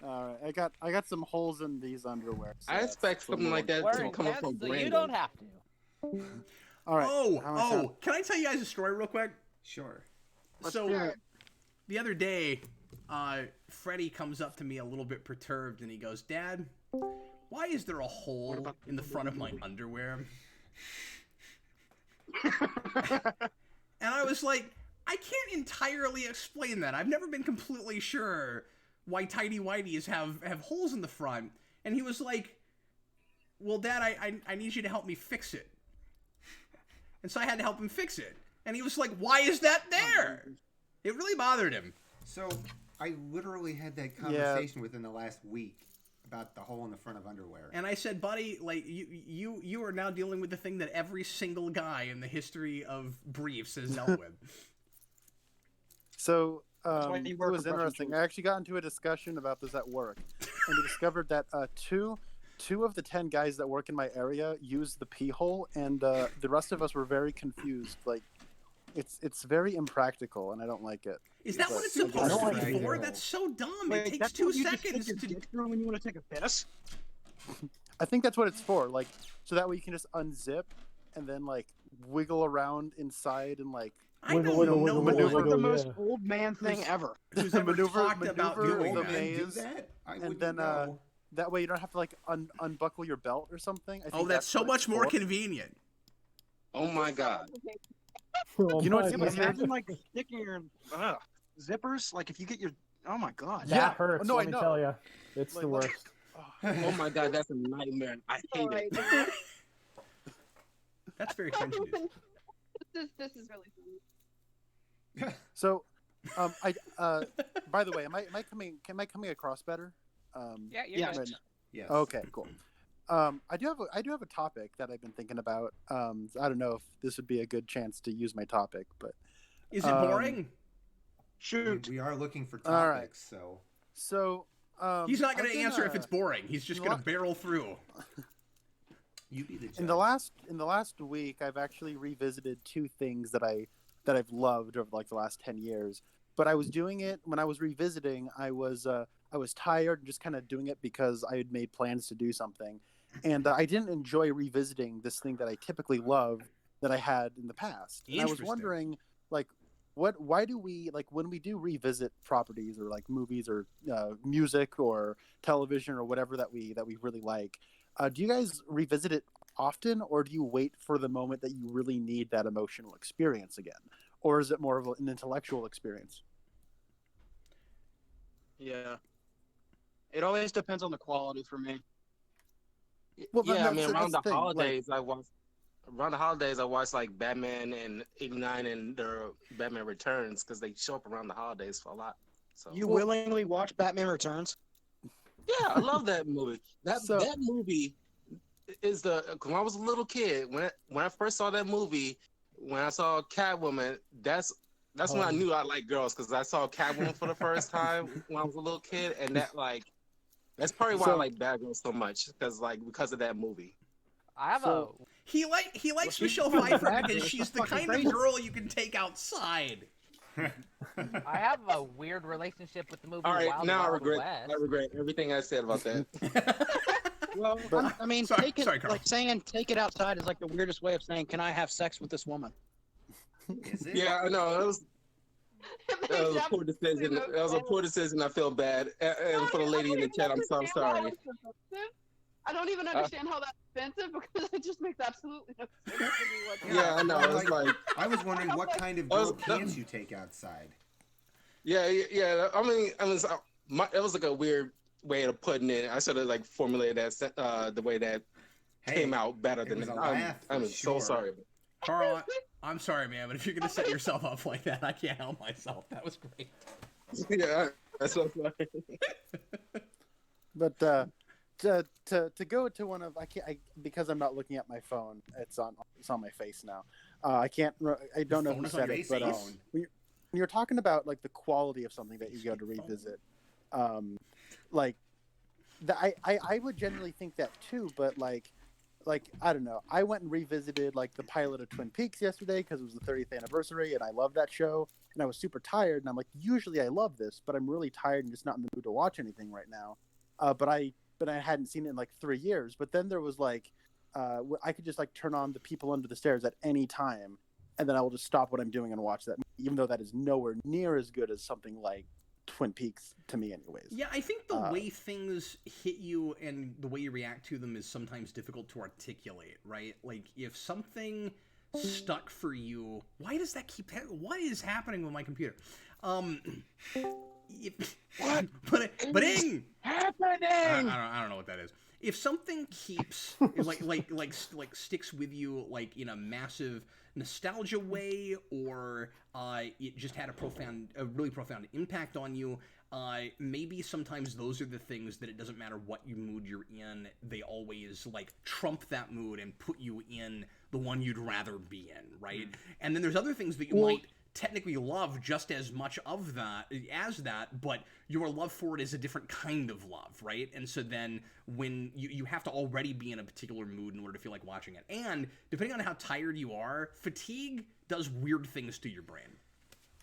All right. I got some holes in these underwear. so I that's expect a little something like that We're to come intense, from so Brandon. you don't have to. All right. Oh, how am I sound- can I tell you guys a story real quick? Sure. So, the other day, Freddie comes up to me a little bit perturbed, and he goes, "Dad, why is there a hole in the front of my underwear?" And I was like, I can't entirely explain that. I've never been completely sure why tidy whities have holes in the front. And he was like, well, Dad, I need you to help me fix it. And so I had to help him fix it. And he was like, why is that there? It really bothered him. So I literally had that conversation within the last week about the hole in the front of underwear. And I said, buddy, like you are now dealing with the thing that every single guy in the history of briefs has dealt with. So why it you work was with Russian interesting. troops. I actually got into a discussion about this at work, and we discovered that two of the 10 guys that work in my area use the pee hole, and the rest of us were very confused. Like, it's very impractical, and I don't like it. Is that what it's But- supposed to Right. be for? That's so dumb. Wait, It takes that's 2 what you just seconds stick your to... dick through when you want to take a piss? I think that's what it's for. Like, so that way you can just unzip and then like wiggle around inside and like I Wiggle, don't wiggle, know. wiggle, Maneuver wiggle, the most yeah. old man thing ever. Who's ever talked about doing the that? maze, do that? I and wouldn't then know. that way you don't have to like unbuckle your belt or something. I think Oh, that's so what it's much more for. convenient. Oh my god. Oh You know my what's Yeah, but easier? God. imagine like sticking your zippers. Like if you get your, oh my god. That Yeah. hurts. No, I let me know. tell you, it's Like, the let- worst. Oh my god, that's a nightmare. I hate Alright, it. now. That's very cringe news. This is really funny. So, by the way, am I coming across better? Yeah, you're Yes. good. Yes. Okay, cool. I do have a topic that I've been thinking about. I don't know if this would be a good chance to use my topic, but Is it boring? Shoot. We are looking for All right. topics, so so He's not going I've to been, answer if it's boring. He's just you know going to barrel through. you be the judge. in the last week. I've actually revisited two things that I've loved over like the last 10 years. But I was doing it when I was revisiting. I was tired and just kind of doing it because I had made plans to do something, and I didn't enjoy revisiting this thing that I typically love that I had in the past. And I was Interesting. wondering, like, why do we, like, when we do revisit properties or like movies or music or television or whatever that we really like, do you guys revisit it often, or do you wait for the moment that you really need that emotional experience again, or is it more of an intellectual experience? Yeah. It always depends on the quality for me. Well, Yeah, I that's- mean, that's around the the thing, holidays, I watch like Batman and '89 and the Batman Returns because they show up around the holidays for a lot. So You willingly watch Batman Returns? yeah, I love that movie. So- That movie is when I was a little kid, when I first saw that movie, when I saw Catwoman, that's when I knew I liked girls because I saw Catwoman for the first time when I was a little kid, and that's probably why I So- like bad girls so much because of that movie. I have So- He likes she's Michelle not Pfeiffer bad, because it's she's just the fucking kind crazy. of girl you can take outside. I have a weird relationship with the movie All right, Wild now I Wild regret West. everything I said about that. Well, I mean, Sorry- take it sorry, Carl. like saying take it outside is like the weirdest way of saying, "Can I have sex with this woman?" Is it? Yeah, I know that was a poor decision. That was a poor decision. I feel bad, and for the lady in the chat, I'm so sorry. I don't even understand how that's offensive because it just makes absolutely no sense to me whatsoever. Yeah, I know. It's like, I was wondering what kind of girl can't you take outside? yeah. I mean, it was like a weird way of putting it. I should have like formulated that the way that came out better it than was it. a laugh for I'm so sure. sorry. Carl, I'm sorry, man, but if you're going to set yourself up like that, I can't help myself. That was great. Yeah, that's so sorry. But to go to one of because I'm not looking at my phone. It's on my face now. I don't know phone who is on said your it, but face? when you're talking about like the quality of something that you go to revisit, like I would generally think that too. But like I don't know. I went and revisited like the pilot of Twin Peaks yesterday because it was the 30th anniversary, and I love that show. And I was super tired, and I'm like, usually I love this, but I'm really tired and just not in the mood to watch anything right now. But I hadn't seen it in like 3 years. But then there was like, I could just like turn on The People Under the Stairs at any time, and then I will just stop what I'm doing and watch that, even though that is nowhere near as good as something like Twin Peaks to me, anyways. Yeah, I think the way things hit you and the way you react to them is sometimes difficult to articulate, right? Like, if something stuck for you, why does that keep what is happening with my computer? What? But-ing! Happening. I don't know what that is. If something keeps like sticks with you like in a massive nostalgia way, or it just had a really profound impact on you, maybe sometimes those are the things that it doesn't matter what mood you're in, they always like trump that mood and put you in the one you'd rather be in, right? And then there's other things that you might technically love just as much of that as that, but your love for it is a different kind of love, right? And so then when you have to already be in a particular mood in order to feel like watching it. And depending on how tired you are, fatigue does weird things to your brain.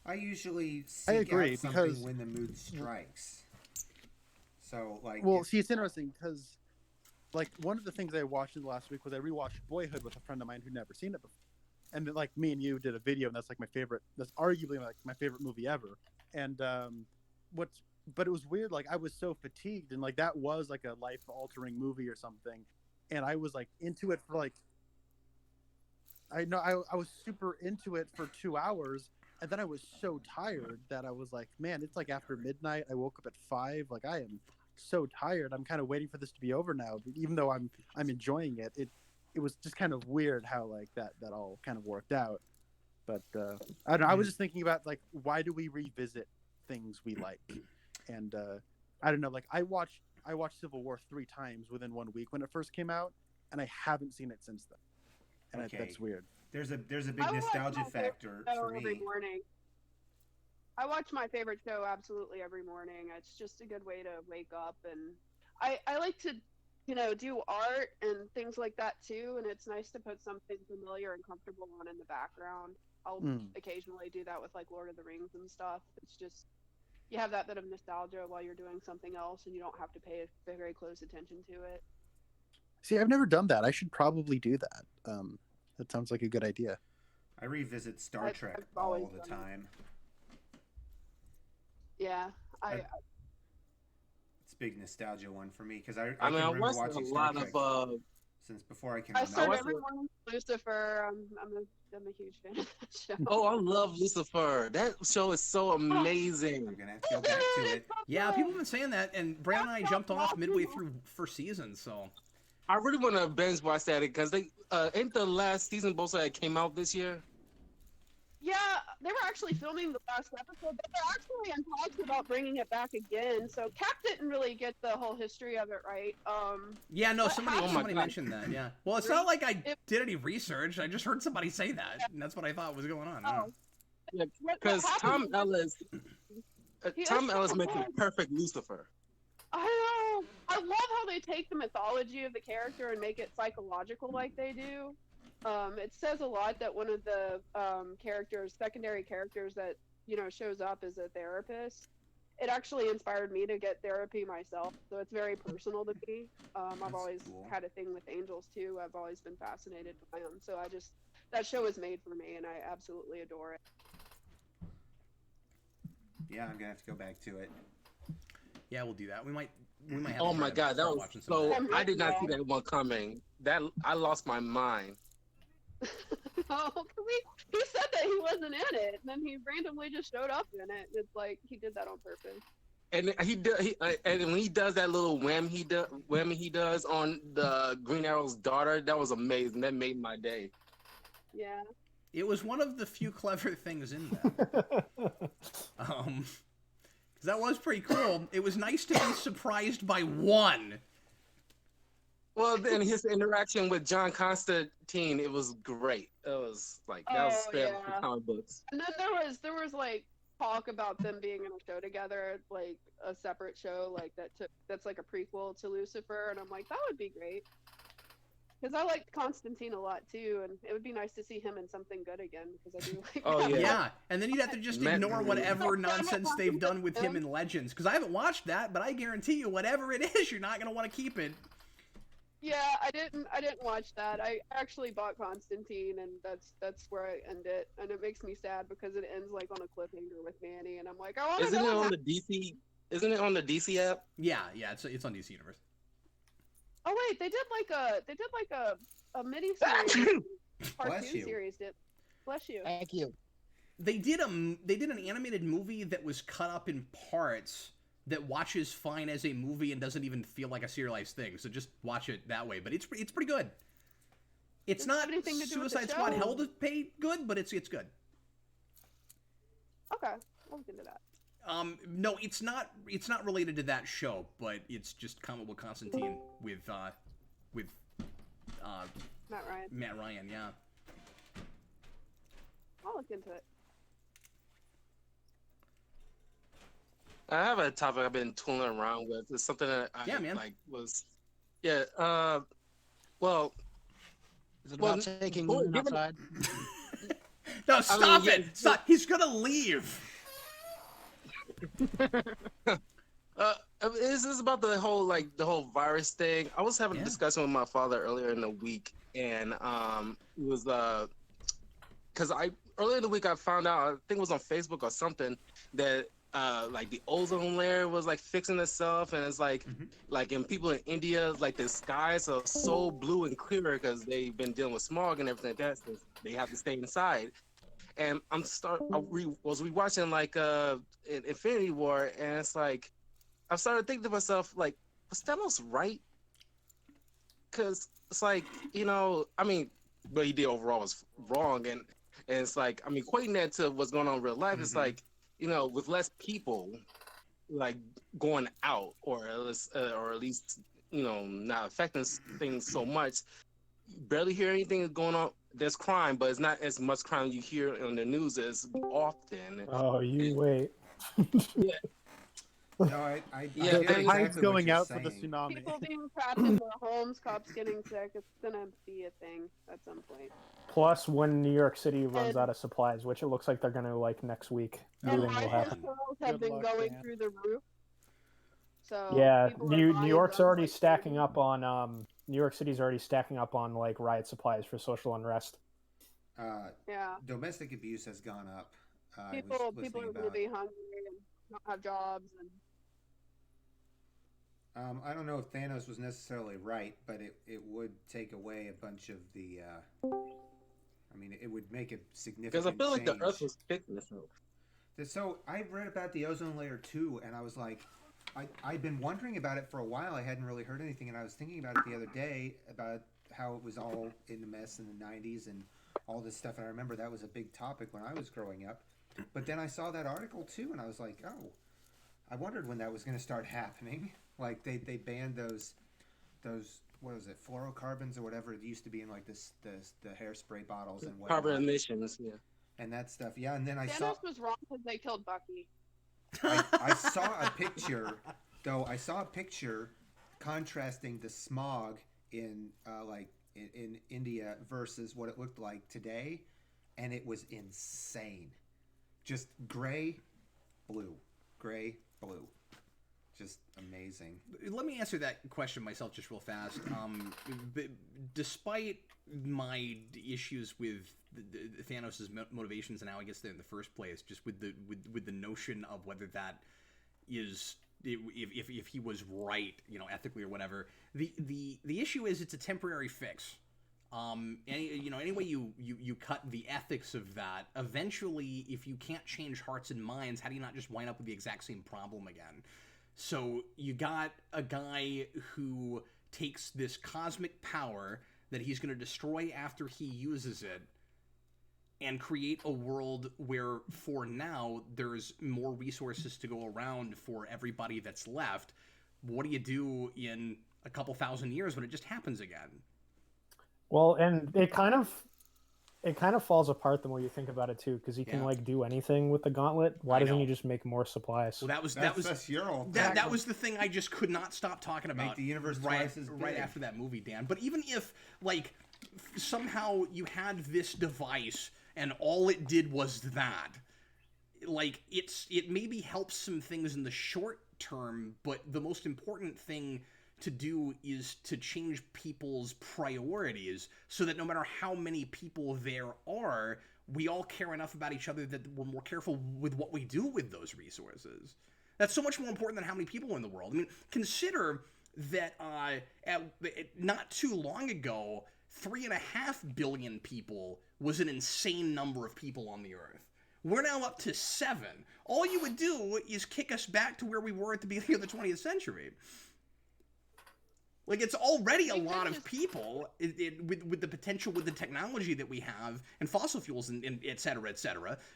I usually seek agree, out something because- when the mood strikes. So like, Well, see, it's interesting because like one of the things I watched in the last week was I rewatched Boyhood with a friend of mine who'd never seen it before, and then, like me and you did a video, and that's like my favorite. That's arguably like my favorite movie ever. And but it was weird. Like I was so fatigued, and like that was like a life altering movie or something, and I was like into it for like. I was super into it for 2 hours, and then I was so tired that I was like, man, it's like after midnight. I woke up at 5. Like I am so tired. I'm kind of waiting for this to be over now. But even though I'm enjoying it, it was just kind of weird how like that all kind of worked out. But I don't know. I was just thinking about like why do we revisit things we like, and I don't know. Like I watched Civil War 3 times within 1 week when it first came out, and I haven't seen it since then. And that's weird. There's a big nostalgia factor for every me. morning. I watch my favorite show absolutely every morning. It's just a good way to wake up, and I like to, do art and things like that too. And it's nice to put something familiar and comfortable on in the background. I'll occasionally do that with like Lord of the Rings and stuff. It's just you have that bit of nostalgia while you're doing something else, and you don't have to pay very close attention to it. See, I've never done that. I should probably do that. That sounds like a good idea. I revisit Star Trek all the time. Yeah, I it's a big nostalgia one for me because I I remember watched watching a Star lot Trek of. since before I came I out. started every morning with Lucifer. I'm a huge fan of that show. Oh, I love Lucifer. That show is so amazing. I'm gonna have to go back to it. Yeah, people have been saying that, and Brandon and I jumped off midway through first season, so. I really want to binge watch that because they ain't the last season both that came out this year. Yeah, they were actually filming the last episode, but they're actually in talks about bringing it back again. So Cap didn't really get the whole history of it right. Yeah, no, somebody mentioned that. Yeah. Well, it's not like I did any research. I just heard somebody say that, and that's what I thought was going on. Yeah, because Tom Ellis makes a perfect Lucifer. I know. I love how they take the mythology of the character and make it psychological like they do. It says a lot that one of the secondary characters that, shows up is a therapist. It actually inspired me to get therapy myself, so it's very personal to me. I've always had a thing with angels too. I've always been fascinated by them, so that show is made for me, and I absolutely adore it. Yeah, I'm gonna have to go back to it. Yeah, we'll do that. We might have. Oh my God, that was so. I did not see that one coming. That I lost my mind. Oh, he said that he wasn't in it, and then he randomly just showed up in it. It's like he did that on purpose. And and when he does that little whammy he does on the Green Arrow's daughter, that was amazing. That made my day. Yeah. It was one of the few clever things in that. Because that was pretty cool. It was nice to be surprised by one. Oh, Well, then his interaction with John Constantine, it was great. It was like that was spelled for comic books. And then there was like talk about them being in a show together, like a separate show, like that's like a prequel to Lucifer, and I'm like, that would be great. Because I liked Constantine a lot too, and it would be nice to see him in something good again. Because I do like. Oh yeah. Yeah, and then you'd have to just ignore whatever nonsense they've done with him in Legends. Because I haven't watched that, but I guarantee you, whatever it is, you're not gonna want to keep it. Yeah, I didn't watch that. I actually bought Constantine, and that's where I end it, and it makes me sad because it ends like on a cliffhanger with Manny, and I'm like, I want to Isn't it on the DC? Isn't it on the DC app? Yeah, it's on DC Universe. Oh wait, they did like a mini series, cartoon series. Bless you. Thank you. They did an animated movie that was cut up in parts that watches fine as a movie and doesn't even feel like a serialized thing. So just watch it that way. But it's pretty good. It's not Suicide Squad hell to pay good, but it's good. Okay, I'll look into that. No, it's not related to that show, but it's just Comic Book Constantine with Matt Ryan, yeah. I'll look into it. I have a topic I've been tooling around with. It's something that I was. Yeah. Well. Is it about taking women outside? No, stop it! Stop! He's gonna leave. This is about the whole virus thing. I was having a discussion with my father earlier in the week, and it was because I earlier in the week I found out, I think it was on Facebook or something, that like the ozone layer was like fixing itself, and it's like in people in India, like the skies are so blue and clear because they've been dealing with smog and everything like that, so they have to stay inside. And was rewatching like Infinity War, and it's like I started thinking to myself, like, was Thanos right? Because it's like, I mean, what he did overall was wrong, and it's like, I mean, equating that to what's going on in real life, it's like, with less people like going out, or at least not affecting things so much. You barely hear anything going on. There's crime, but it's not as much crime you hear on the news as often. Oh, you wait. Yeah. No, I Yeah, hear The tide's exactly what going you're out for the saying. tsunami. People being trapped in their homes, cops getting sick. It's gonna be a thing at some point. Plus, when New York City runs out of supplies, which it looks like they're going to like next week, And looting will rifle happen. sales have Good been luck, going Dan. through the roof. So Yeah, people are New buying York's guns already like stacking crazy. up on New York City's already stacking up on like riot supplies for social unrest. Yeah. Domestic abuse has gone up. I was People listening are going to about. be hungry and not have jobs, and I don't know if Thanos was necessarily right, but it would take away a bunch of the. I mean, it would make a significant Because I feel like change. the Earth was fixing itself. So I read about the ozone layer too, and I was like, I'd been wondering about it for a while. I hadn't really heard anything, and I was thinking about it the other day about how it was all in the mess in the 90s and all this stuff. And I remember that was a big topic when I was growing up. But then I saw that article too, and I was like, oh, I wondered when that was going to start happening. Like they banned those what was it, fluorocarbons or whatever it used to be in like the hairspray bottles and whatnot. Carbon emissions, yeah. And that stuff, yeah. And then Thanos was wrong because they killed Bucky. I saw a picture, though. I saw a picture contrasting the smog in in India versus what it looked like today, and it was insane. Just gray, blue, just amazing. Let me answer that question myself just real fast. Despite my issues with Thanos' motivations and how I guess they're in the first place, just with the notion of whether that is if he was right, ethically or whatever. The issue is it's a temporary fix. Any way you cut the ethics of that, eventually, if you can't change hearts and minds, how do you not just wind up with the exact same problem again? So you got a guy who takes this cosmic power that he's going to destroy after he uses it and create a world where, for now, there's more resources to go around for everybody that's left. What do you do in a couple thousand years when it just happens again? Well, and it kind of falls apart the more you think about it too, because he can like do anything with the gauntlet. Why doesn't he just make more supplies? Well, that's your old that was the thing I just could not stop talking about. Make the universe right twice as big. right after that movie, Dan. But even if like somehow you had this device and all it did was that, like it maybe helps some things in the short term, but the most important thing to do is to change people's priorities so that no matter how many people there are, we all care enough about each other that we're more careful with what we do with those resources. That's so much more important than how many people are in the world. I mean, consider that not too long ago, 3.5 billion people was an insane number of people on the earth. We're now up to 7. All you would do is kick us back to where we were at the beginning of the 20th century. Like, it's already a lot of people with the potential, with the technology that we have, and fossil fuels, and et cetera,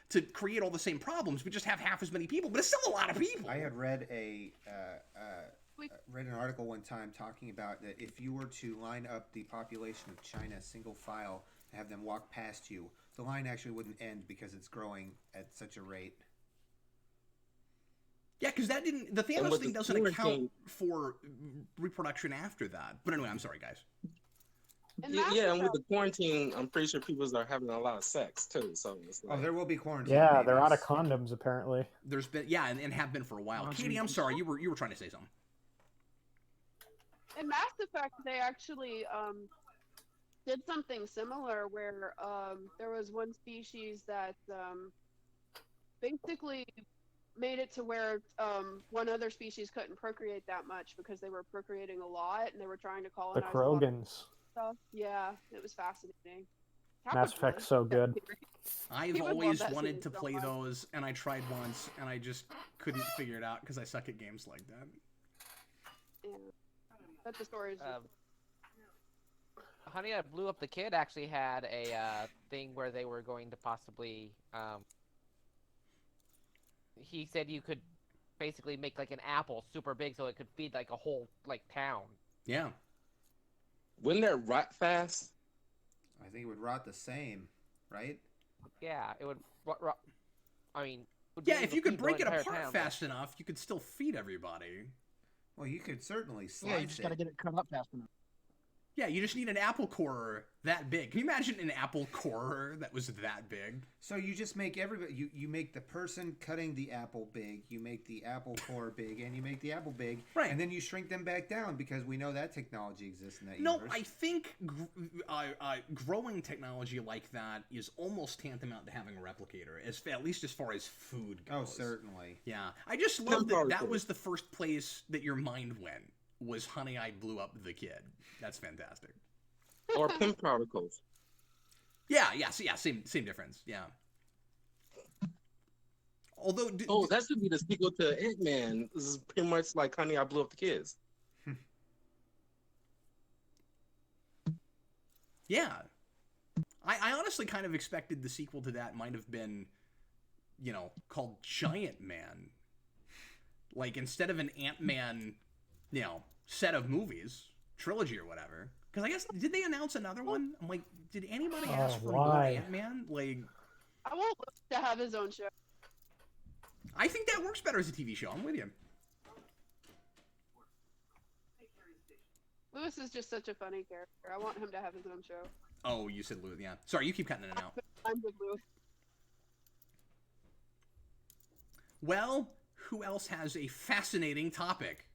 to create all the same problems. We just have half as many people, but it's still a lot of people. I had read read an article one time talking about that if you were to line up the population of China single file and have them walk past you, the line actually wouldn't end because it's growing at such a rate. Yeah, because the Thanos thing doesn't account for reproduction after that. But anyway, I'm sorry, guys. In Mass Yeah, and with Effect, the quarantine, I'm pretty sure people are having a lot of sex too. So it's Oh, like, there will be quarantine. Yeah, they're out of babies. condoms apparently. There's been and have been for a while. Katie, I'm sorry, you were trying to say something. in Mass Effect, they actually did something similar where there was one species that basically made it to where one other species couldn't procreate that much because they were procreating a lot and they were trying to The colonize a lot of Krogans. stuff. Yeah, it was fascinating. Mass Effect's so good. I've He would love always that wanted series to so play much. those, and I tried once, and I just couldn't figure it out because I suck at games like that. Yeah. But the story is just Honey, I Blew Up the Kid actually had a thing where they were going to possibly. He said you could basically make like an apple super big so it could feed like a whole like town. Yeah. wouldn't that rot fast? I think it would rot the same, right? Yeah, it would. I mean, would Yeah, be if able you to could feed the break it entire apart town, fast enough, you could still feed everybody. Well, you could certainly slice Yeah, you just got to get it cut up fast enough. Yeah, you just need an apple core that big. Can you imagine an apple core that was that big? So you just make everybody. You make the person cutting the apple big. You make the apple core big, and you make the apple big. Right. And then you shrink them back down because we know that technology exists in that No, universe. I think growing technology like that is almost tantamount to having a replicator, at least as far as food goes. Oh, certainly. Yeah, I just love that was the first place that your mind went. Was Honey, I Blew Up the Kid. That's fantastic. Or Pimp Prodigals. Yeah, same difference. Yeah. Although, that should be the sequel to Ant-Man. This is pretty much like Honey, I Blew Up the Kids. yeah, I honestly kind of expected the sequel to that might have been, called Giant Man. Like instead of an Ant-Man, set of movies, trilogy or whatever. Because I guess, did they announce another one? I'm like, did anybody ask for more Ant-Man? Like, I want Luke to have his own show. I think that works better as a TV show. I'm with you. Lewis is just such a funny character. I want him to have his own show. Oh, you said Lewis, yeah. Sorry, you keep cutting in and out. I'm with Lewis. Well, who else has a fascinating topic?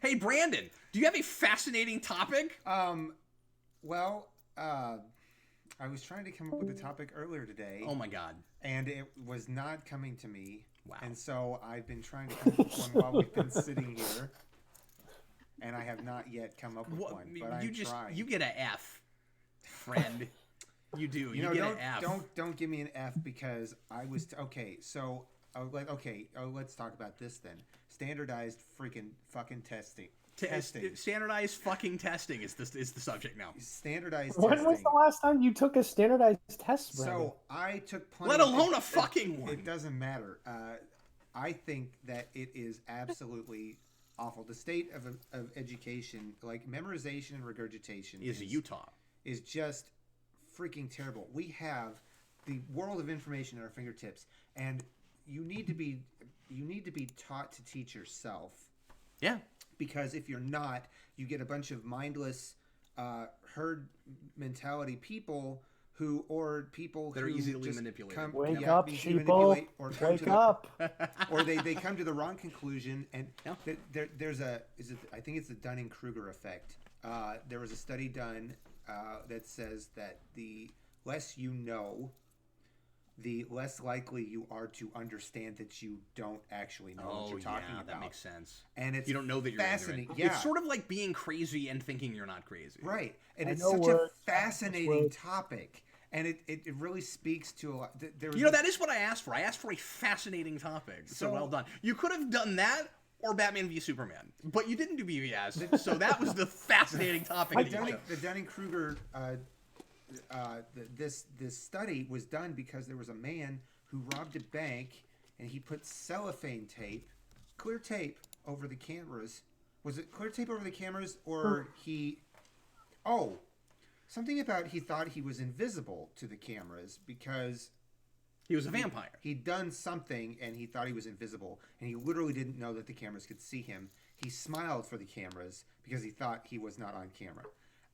Hey, Brandon, do you have a fascinating topic? Well, I was trying to come up with a topic earlier today. Oh my God. And it was not coming to me. Wow. And so I've been trying to come up with one while we've been sitting here. And I have not yet come up with one. But you get an F, friend. You do. You get an F. Don't give me an F because I was okay. So let's talk about this then. Standardized fucking testing. Standardized fucking testing is the subject now. Standardized when testing. When was the last time you took a standardized test, Brandon? So I took plenty. Let alone a fucking one. It doesn't matter. I think that it is absolutely awful. The state of education, like memorization and regurgitation, is Utah. Is just freaking terrible. We have the world of information at our fingertips, and you need to be taught to teach yourself. Yeah. Because if you're not, you get a bunch of mindless herd mentality people who that are easily manipulated. Wake up, sheeple. Wake up. Or they come to the wrong conclusion, and there's I think it's the Dunning-Kruger effect. There was a study done that says that the less you know, the less likely you are to understand that you don't actually know what you're talking about. That makes sense. And you don't know that you're fascinating. ignorant. Yeah. It's sort of like being crazy and thinking you're not crazy. Right. And it's such a fascinating topic. And it really speaks to a lot. That is what I asked for. I asked for a fascinating topic. So well done. You could have done that or Batman v Superman, but you didn't do BVS. So that was the fascinating topic. The Dunning-Kruger. This study was done because there was a man who robbed a bank and he put cellophane tape, clear tape, over the cameras. Was it clear tape over the cameras, or something about he thought he was invisible to the cameras because he was a vampire. He'd done something and he thought he was invisible, and he literally didn't know that the cameras could see him. he smiled for the cameras because he thought he was not on camera.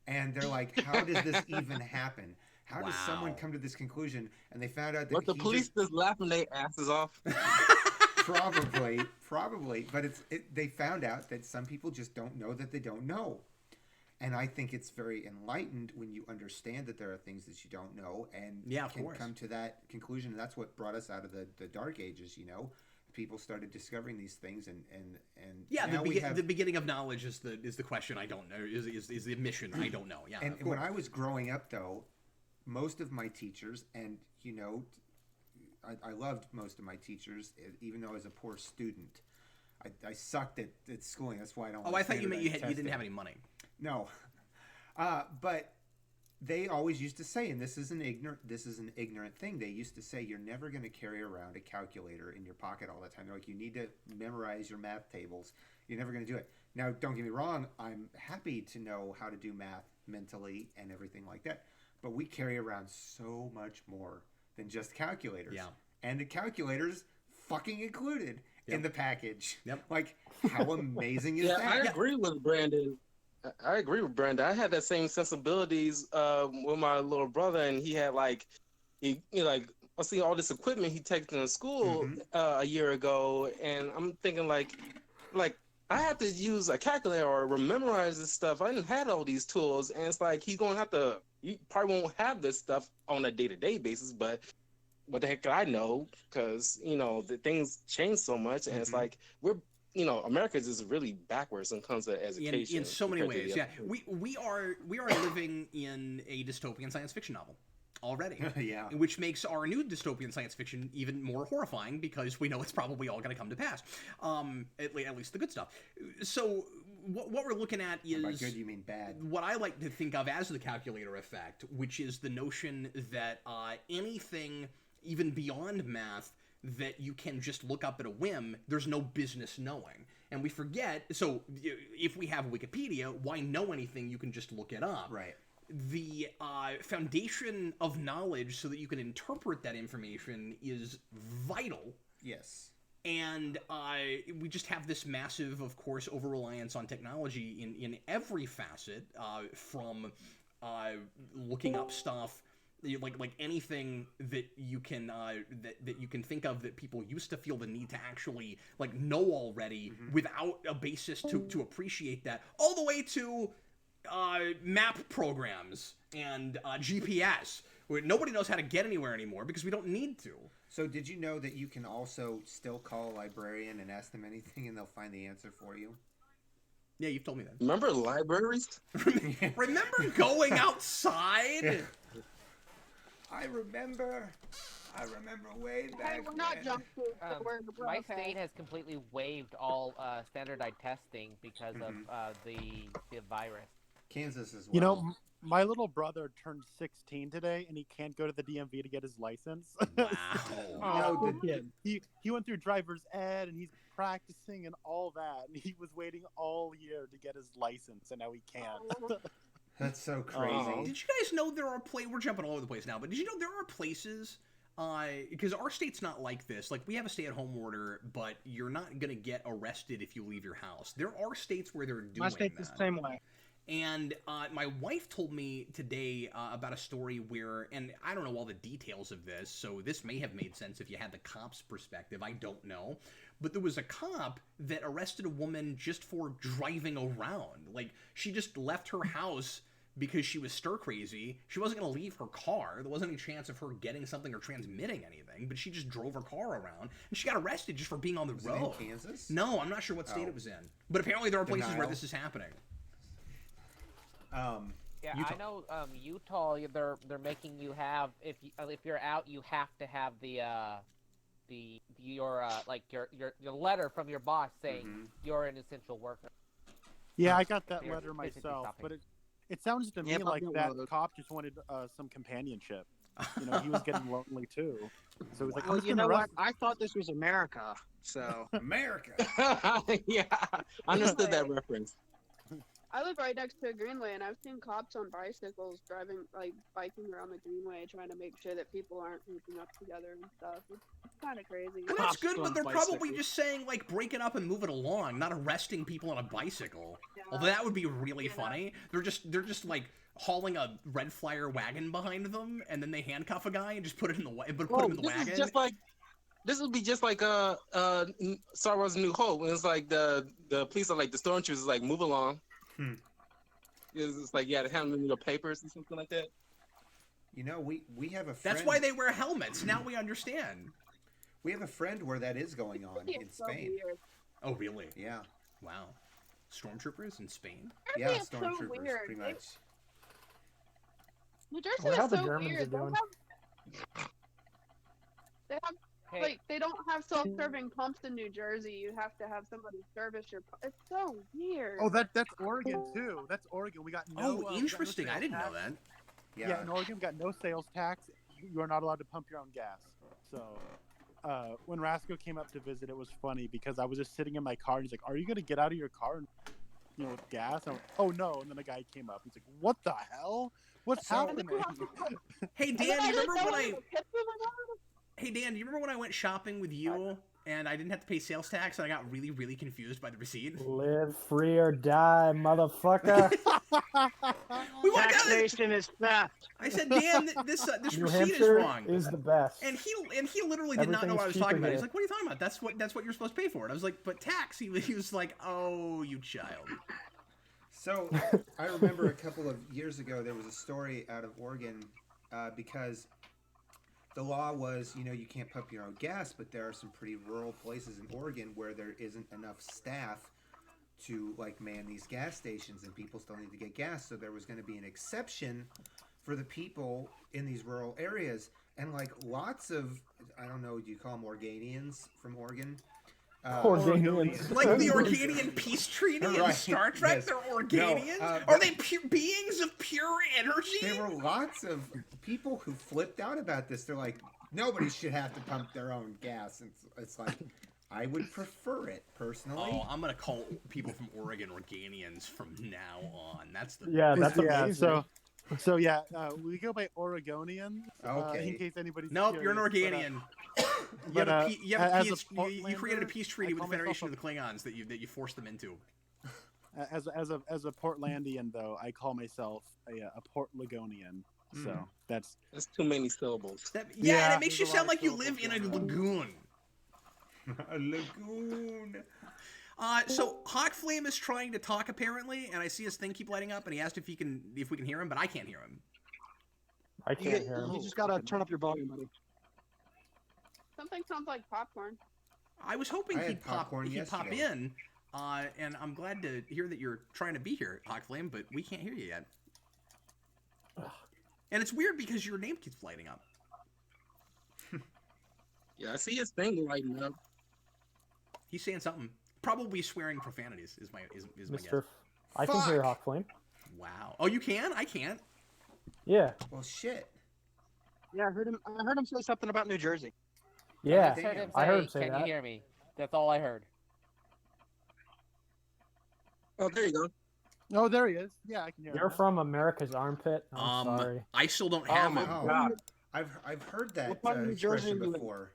And they're like, how does this even happen? How does someone come to this conclusion? And they found out that But the police just laughing their asses off. Probably, but they found out that some people just don't know that they don't know. And I think it's very enlightened when you understand that there are things that you don't know and can come to that conclusion. And that's what brought us out of the Dark Ages, you know. People started discovering these things, and the beginning of knowledge is the question I don't know, is the mission I don't know. Yeah. And when I was growing up, though, most of my teachers, and you know, I loved most of my teachers, even though I was a poor student. I sucked at schooling. That's why I don't. Oh, I thought you meant you didn't have any money. No, but they always used to say, and this is an ignorant thing. They used to say, you're never going to carry around a calculator in your pocket all the time. They're like, you need to memorize your math tables. You're never going to do it. Now, don't get me wrong. I'm happy to know how to do math mentally and everything like that. But we carry around so much more than just calculators. Yeah. And the calculators fucking included in the package. Yep. Like, how amazing is that? I agree with Brandon. I had that same sensibilities with my little brother, and he had I see all this equipment he takes to school a year ago, and I'm thinking like I have to use a calculator or memorize this stuff. I didn't have all these tools, and it's like he probably won't have this stuff on a day-to-day basis, but what the heck could I know? Because the things change so much, and it's like America is just really backwards when it comes to education. In so many ways, yeah. We are living in a dystopian science fiction novel already. Yeah. Which makes our new dystopian science fiction even more horrifying because we know it's probably all going to come to pass. At least the good stuff. So what we're looking at is... By good, you mean bad. What I like to think of as the calculator effect, which is the notion that anything even beyond math that you can just look up at a whim, there's no business knowing. And we forget, so if we have Wikipedia, why know anything? You can just look it up. Right. The foundation of knowledge so that you can interpret that information is vital. Yes. And we just have this massive, of course, over-reliance on technology in every facet, from looking up stuff, like anything that you can that you can think of that people used to feel the need to actually know already without a basis to appreciate that, all the way to map programs and GPS, where nobody knows how to get anywhere anymore because we don't need to. So did you know that you can also still call a librarian and ask them anything and they'll find the answer for you? Yeah, you've told me that. Remember libraries? Remember going outside? I remember way back. Hey, we're not junk food. My state has completely waived all standardized testing because of the virus. Kansas as well. You know, my little brother turned 16 today, and he can't go to the DMV to get his license. Wow. He went through driver's ed, and he's practicing and all that, and he was waiting all year to get his license, and now he can't. That's so crazy. Did you guys know there are we're jumping all over the place now, but did you know there are places, because our state's not like this. Like, we have a stay-at-home order, but you're not going to get arrested if you leave your house. There are states where they're doing that. My state's the same way. And my wife told me today about a story where, and I don't know all the details of this, so this may have made sense if you had the cop's perspective. I don't know. But there was a cop that arrested a woman just for driving around. Like, she just left her house because she was stir crazy. She wasn't going to leave her car. There wasn't any chance of her getting something or transmitting anything, but she just drove her car around, and she got arrested just for being on the road. Was it in Kansas? No, I'm not sure what state it was in. But apparently there are places where this is happening. Yeah, Utah. I know. Utah, they're making you have, if you're out, you have to have your letter from your boss saying you're an essential worker. Yeah, I got that You're letter physically myself, stopping. but it sounds to me Yeah, like but that cop just wanted some companionship. You know, he was getting lonely too. So he was like, Well, you know what? I thought this was America, so America. Yeah, I understood that reference. I live right next to a greenway, and I've seen cops on bicycles biking around the greenway, trying to make sure that people aren't grouping up together and stuff. It's kind of crazy. Well, that's Cops good, but on they're probably bicycles. just saying, like, break it up and move it along, not arresting people on a bicycle. Yeah. Although that would be really funny. They're just like hauling a red flyer wagon behind them, and then they handcuff a guy and just put it in the put him in the this wagon. is just like this would be just like Star Wars: New Hope. When it's like the police are like the stormtroopers like move along. It's like they hand them the papers and something like that. You know, we have a friend. That's why they wear helmets. Now we understand. We have a friend where that is going on in It's so Spain. weird. Oh, really? Yeah. Wow. Stormtroopers in Spain? Yeah, It's so stormtroopers, weird. pretty much. New Jersey wonder how is the so Germans weird. are doing. They have Hey, like they don't have self-serving pumps in New Jersey. You have to have somebody service your. It's so weird. Oh, that's Oregon too. That's Oregon. We got no. Oh, we got no interesting. I sales didn't know tax. that. Yeah. In Oregon, we got no sales tax. You are not allowed to pump your own gas. So, when Rasco came up to visit, it was funny because I was just sitting in my car and he's like, "Are you gonna get out of your car and with gas?" I went, "Oh no!" And then a guy came up. He's like, "What the hell? What's happening?" Hey, And Dan, then you remember just when don't I... even piss them off. Hey, Dan, do you remember when I went shopping with you and I didn't have to pay sales tax and I got really, really confused by the receipt? Live free or die, motherfucker. We went down Taxation is theft. I said, Dan, this New receipt is Hampshire wrong. is the best. And he literally did not know Everything's what I was cheaper talking about. here. He's like, "What are you talking about? That's what you're supposed to pay for it." I was like, "But tax." He was like, "Oh, you child." So, I remember a couple of years ago, there was a story out of Oregon because the law was, you can't pump your own gas, but there are some pretty rural places in Oregon where there isn't enough staff to, man these gas stations, and people still need to get gas. So there was going to be an exception for the people in these rural areas. And, lots of, I don't know, do you call them Oregonians from Oregon? Oregonians. Like the Organian peace treaty in Right, Star Trek, yes. they're Organians? No, Are they beings of pure energy? There were lots of people who flipped out about this. They're like, nobody should have to pump their own gas. And it's like, I would prefer it, personally. Oh, I'm going to call people from Oregon Organians from now on. That's the... Yeah, that's yeah. amazing. So yeah, we go by Oregonian. Okay. In case anybody's Nope, you're an curious, Organian. but, You created a peace treaty I with the call Federation of myself the Klingons that you forced them into. as a Portlandian though, I call myself a Portligonian. So that's too many syllables. And Yeah, it makes you there's a sound lot like of you live in a syllables lagoon. A lagoon. So Hawkflame is trying to talk apparently, and I see his thing keep lighting up, and he asked if we can hear him, but I can't hear him. I can't hear him. You just gotta turn up your volume, buddy. Something sounds like popcorn. I was hoping I had he'd pop popcorn in, yesterday. and I'm glad to hear that you're trying to be here, Hawkflame, but we can't hear you yet. And it's weird because your name keeps lighting up. Yeah, I see his thing lighting up. He's saying something. Probably swearing profanities is my guess. Mr. I can hear Hawkflame. Wow. Oh, you can? I can't. Yeah. Well, shit. Yeah, I heard him say something about New Jersey. Yeah. I heard him say, I heard him say "Can that. you hear me?" That's all I heard. Oh, there you go. Oh, there he is. Yeah, I can hear You're him. from America's armpit. I'm sorry. I still don't have my him. God. I've heard that What part of New Jersey expression are you in? before.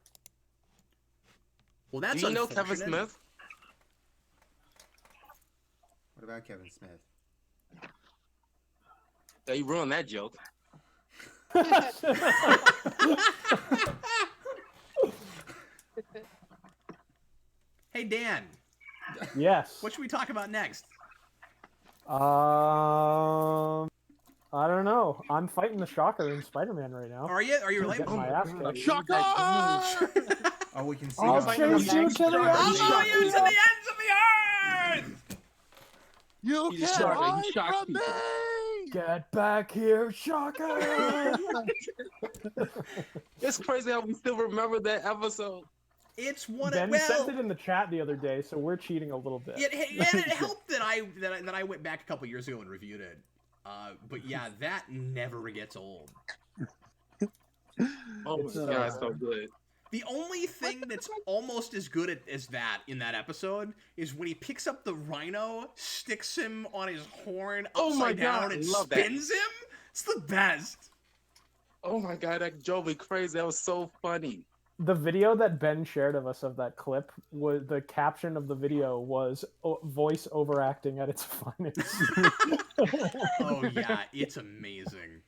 Well, that's Do you know Kevin unfortunate. Smith? What about Kevin Smith? Yeah, you ruined that joke. Hey, Dan. Yes. What should we talk about next? I don't know. I'm fighting the Shocker in Spider-Man right now. Are you? Are you I'm related? getting my ass kicked. Shocker! Oh, we can see. I'll him. chase you to the I'll end. follow you to the ends of the earth! You He can't shot- he hide shot from people. me! Get back here, Shocker! It's crazy how we still remember that episode. It's one Ben of sent it in the chat the other day, so we're cheating a little bit. it helped that I went back a couple years ago and reviewed it. But yeah, that never gets old. Oh It's, my god, so good. The only thing that's almost as good as that in that episode is when he picks up the rhino, sticks him on his horn Oh my upside down, God, and I love that. spins him. It's the best. Oh my God, that drove me crazy. That was so funny. The video that Ben shared of us of that clip, was the caption of the video was voice overacting at its finest. Oh yeah, it's amazing.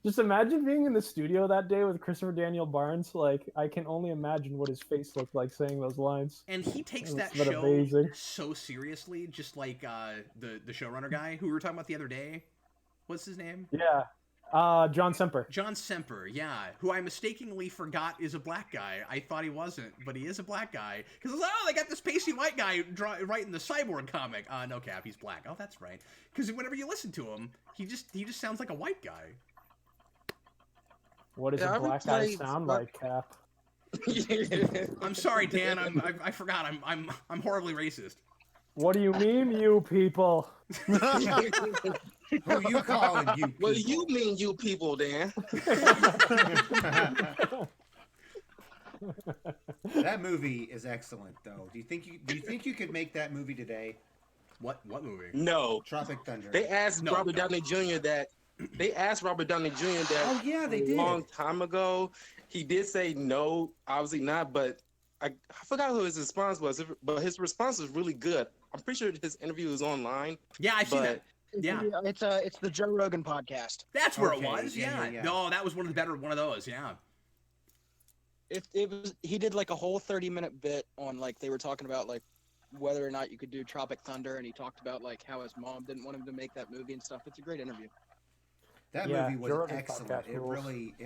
Just imagine being in the studio that day with Christopher Daniel Barnes. Like, I can only imagine what his face looked like saying those lines. And he takes It that was show amazing. so seriously, just like the showrunner guy who we were talking about the other day. What's his name? Yeah. John Semper. John Semper, yeah, who I mistakenly forgot is a black guy. I thought he wasn't, but he is a black guy. Because I was like, oh, they got this pasty white guy writing the Cyborg comic. No cap, he's black. Oh, that's right. Because whenever you listen to him, he just sounds like a white guy. What does a black guy sound like, Cap? I'm sorry, Dan. I forgot. I'm horribly racist. What do you mean, you people? Who you calling you people? What do you mean, you people, Dan? That movie is excellent, though. Do you think you could make that movie today? What movie? No. Tropic Thunder. They asked Robert Downey Jr. that. They asked Robert Downey Jr. that. Oh yeah, they did. A long time ago. He did say no, obviously not. But I forgot who his response was. But his response was really good. I'm pretty sure his interview is online. Yeah, I've seen that. Yeah, it's the Joe Rogan podcast. That's where it was. Yeah. No, that was one of of those. Yeah. It was, he did like a whole 30-minute bit on like they were talking about like whether or not you could do Tropic Thunder, and he talked about like how his mom didn't want him to make that movie and stuff. It's a great interview. That movie was excellent. It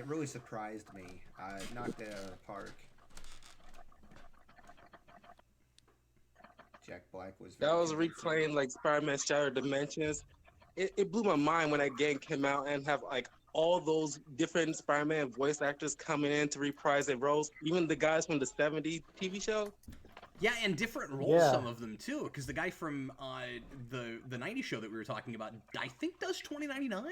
really surprised me. It knocked it out of the park. Jack Black was. That was replaying like Spider-Man Shattered Dimensions. It blew my mind when that game came out and have like all those different Spider-Man voice actors coming in to reprise their roles, even the guys from the '70s TV show. Yeah, and different roles, some of them too, because the guy from the '90s show that we were talking about, I think, does 2099.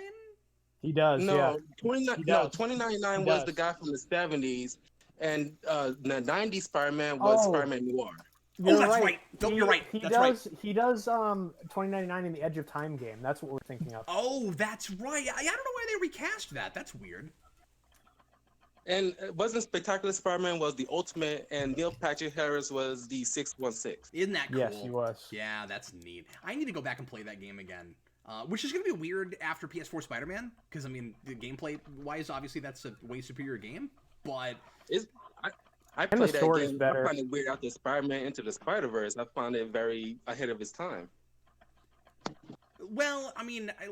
He does. No, yeah. 2099 was the guy from the '70s, and the '90s Spider-Man was Spider-Man Noir. That's right. You're right. He does 2099 in the Edge of Time game. That's what we're thinking of. Oh, that's right. I don't know why they recast that. That's weird. And wasn't Spectacular Spider-Man was the Ultimate, and Neil Patrick Harris was the 616. Isn't that cool? Yes, he was. Yeah, that's neat. I need to go back and play that game again. Which is going to be weird after PS4 Spider-Man, because, I mean, the gameplay-wise, obviously that's a way superior game, but... I played that game. I find it weird after Spider-Man Into the Spider-Verse. I found it very ahead of its time. Well, I mean, I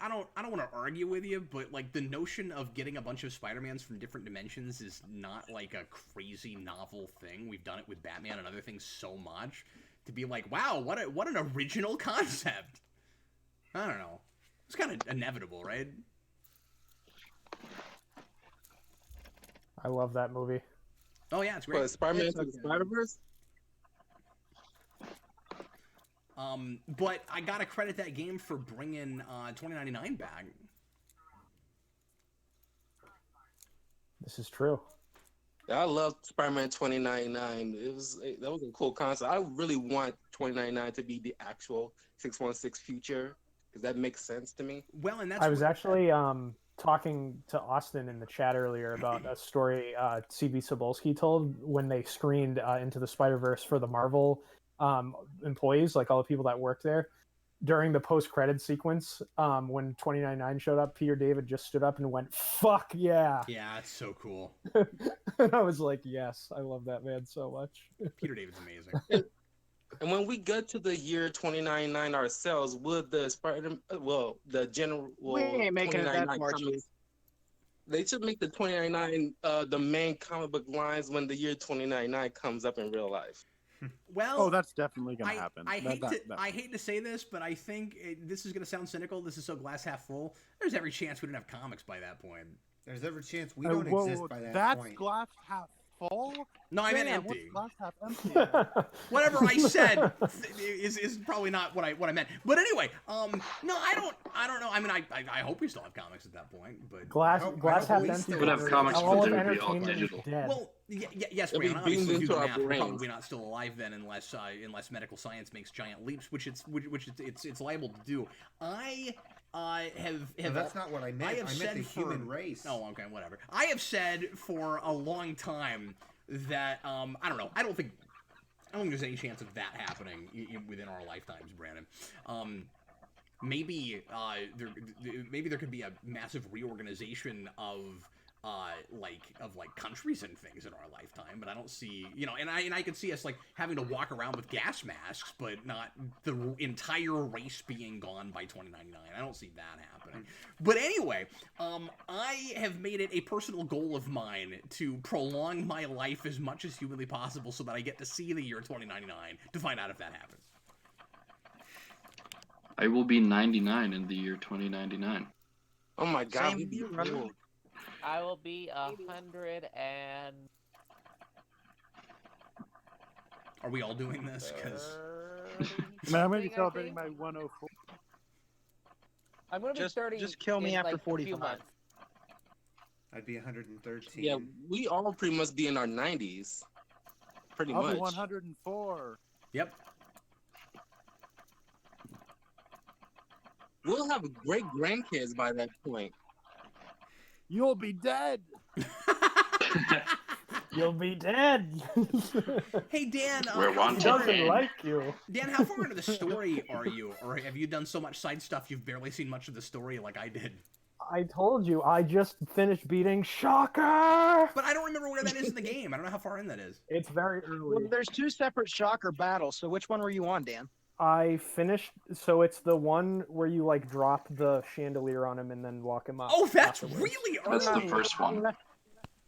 don't want to argue with you, but like the notion of getting a bunch of Spider-Mans from different dimensions is not like a crazy novel thing. We've done it with Batman and other things so much to be like, wow, what an original concept. I don't know. It's kind of inevitable, right? I love that movie. Oh yeah, it's great. What, Spider-Man Into the Spider-Verse? But I gotta credit that game for bringing 2099 back. This is true. I love Spider-Man 2099. That was a cool concept. I really want 2099 to be the actual 616 future, because that makes sense to me. Well, and that's I was actually talking to Austin in the chat earlier about a story C.B. Cebulski told when they screened Into the Spider-Verse for the Marvel employees, like all the people that worked there. During the post-credit sequence, when 2099 showed up, Peter David just stood up and went, "Fuck yeah!" Yeah, it's so cool. And I was like, "Yes, I love that man so much." Peter David's amazing. And when we get to the year 2099 ourselves, would the the general, we ain't making it that far. They should make the 2099 the main comic book lines when the year 2099 comes up in real life. Well, that's definitely gonna happen. I hate to say this, but I think this is gonna sound cynical. This is so glass half full. There's every chance we don't have comics by that point. There's every chance we don't exist by that point. That's glass half full? No, I meant Damn, empty. what's glass half empty? Whatever I said is probably not what I meant. But anyway, no, I don't know. I mean, I hope we still have comics at that point. But Glass half we empty. still would have comics, but all they of would be all entertainment is digital. dead. well, yes, It'll be Brandon. beamed Obviously, do into the our math. We're brains. probably not still alive then, unless medical science makes giant leaps, which it's liable to do. I have. No, that's not what I meant. I meant the human race. Oh, okay, whatever. I have said for a long time that I don't know. I don't think there's any chance of that happening within our lifetimes, Brandon. Maybe there could be a massive reorganization of countries and things in our lifetime, but I don't see, and I could see us like having to walk around with gas masks, but not the entire race being gone by 2099. I don't see that happening. But anyway, I have made it a personal goal of mine to prolong my life as much as humanly possible so that I get to see the year 2099 to find out if that happens. I will be 99 in the year 2099. Oh my God, Same we'd be here, brother. cool. I will be 100 and. Are we all doing this? Because Man, I'm gonna be something, I celebrating think. my 104. I'm gonna be 30. Just kill me in, after like, a 45. few months. I'd be 113. Yeah, we all pretty much be in our 90s. Pretty I'll much. be 104. yep. We'll have great grandkids by that point. You'll be dead. You'll be dead. Hey Dan, We're He wanted. doesn't like you. Dan, how far into the story are you, or have you done so much side stuff you've barely seen much of the story like I did? I told you, I just finished beating Shocker. But I don't remember where that is in the game. I don't know how far in that is. It's very Well, early. there's two separate Shocker battles, so which one were you on, Dan? I finished, so it's the one where you like drop the chandelier on him and then walk him up. Oh, that's afterwards. really That's the early. first one.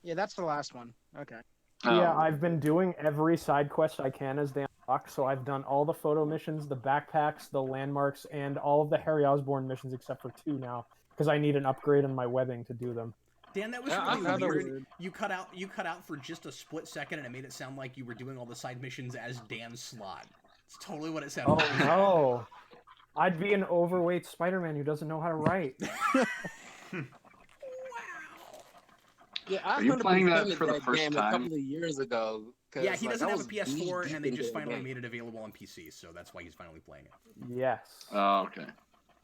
Yeah, that's the last one. Okay. Yeah, Oh. I've been doing every side quest I can as Dan Locke, so I've done all the photo missions, the backpacks, the landmarks, and all of the Harry Osborn missions except for 2 now, because I need an upgrade on my webbing to do them. Dan, that was Yeah, really I know. weird. You cut out for just a split second, and it made it sound like you were doing all the side missions as Dan Slott. It's totally what it sounded Oh like. no. I'd be an overweight Spider-Man who doesn't know how to write. Yeah, I Are you playing that 100% for the that first game time? a couple of years ago. 'cause, Yeah, he like, doesn't I have a was PS4, knee-deep and they into just that finally game. made it available on PC, so that's why he's finally playing it. Yes. Oh, okay.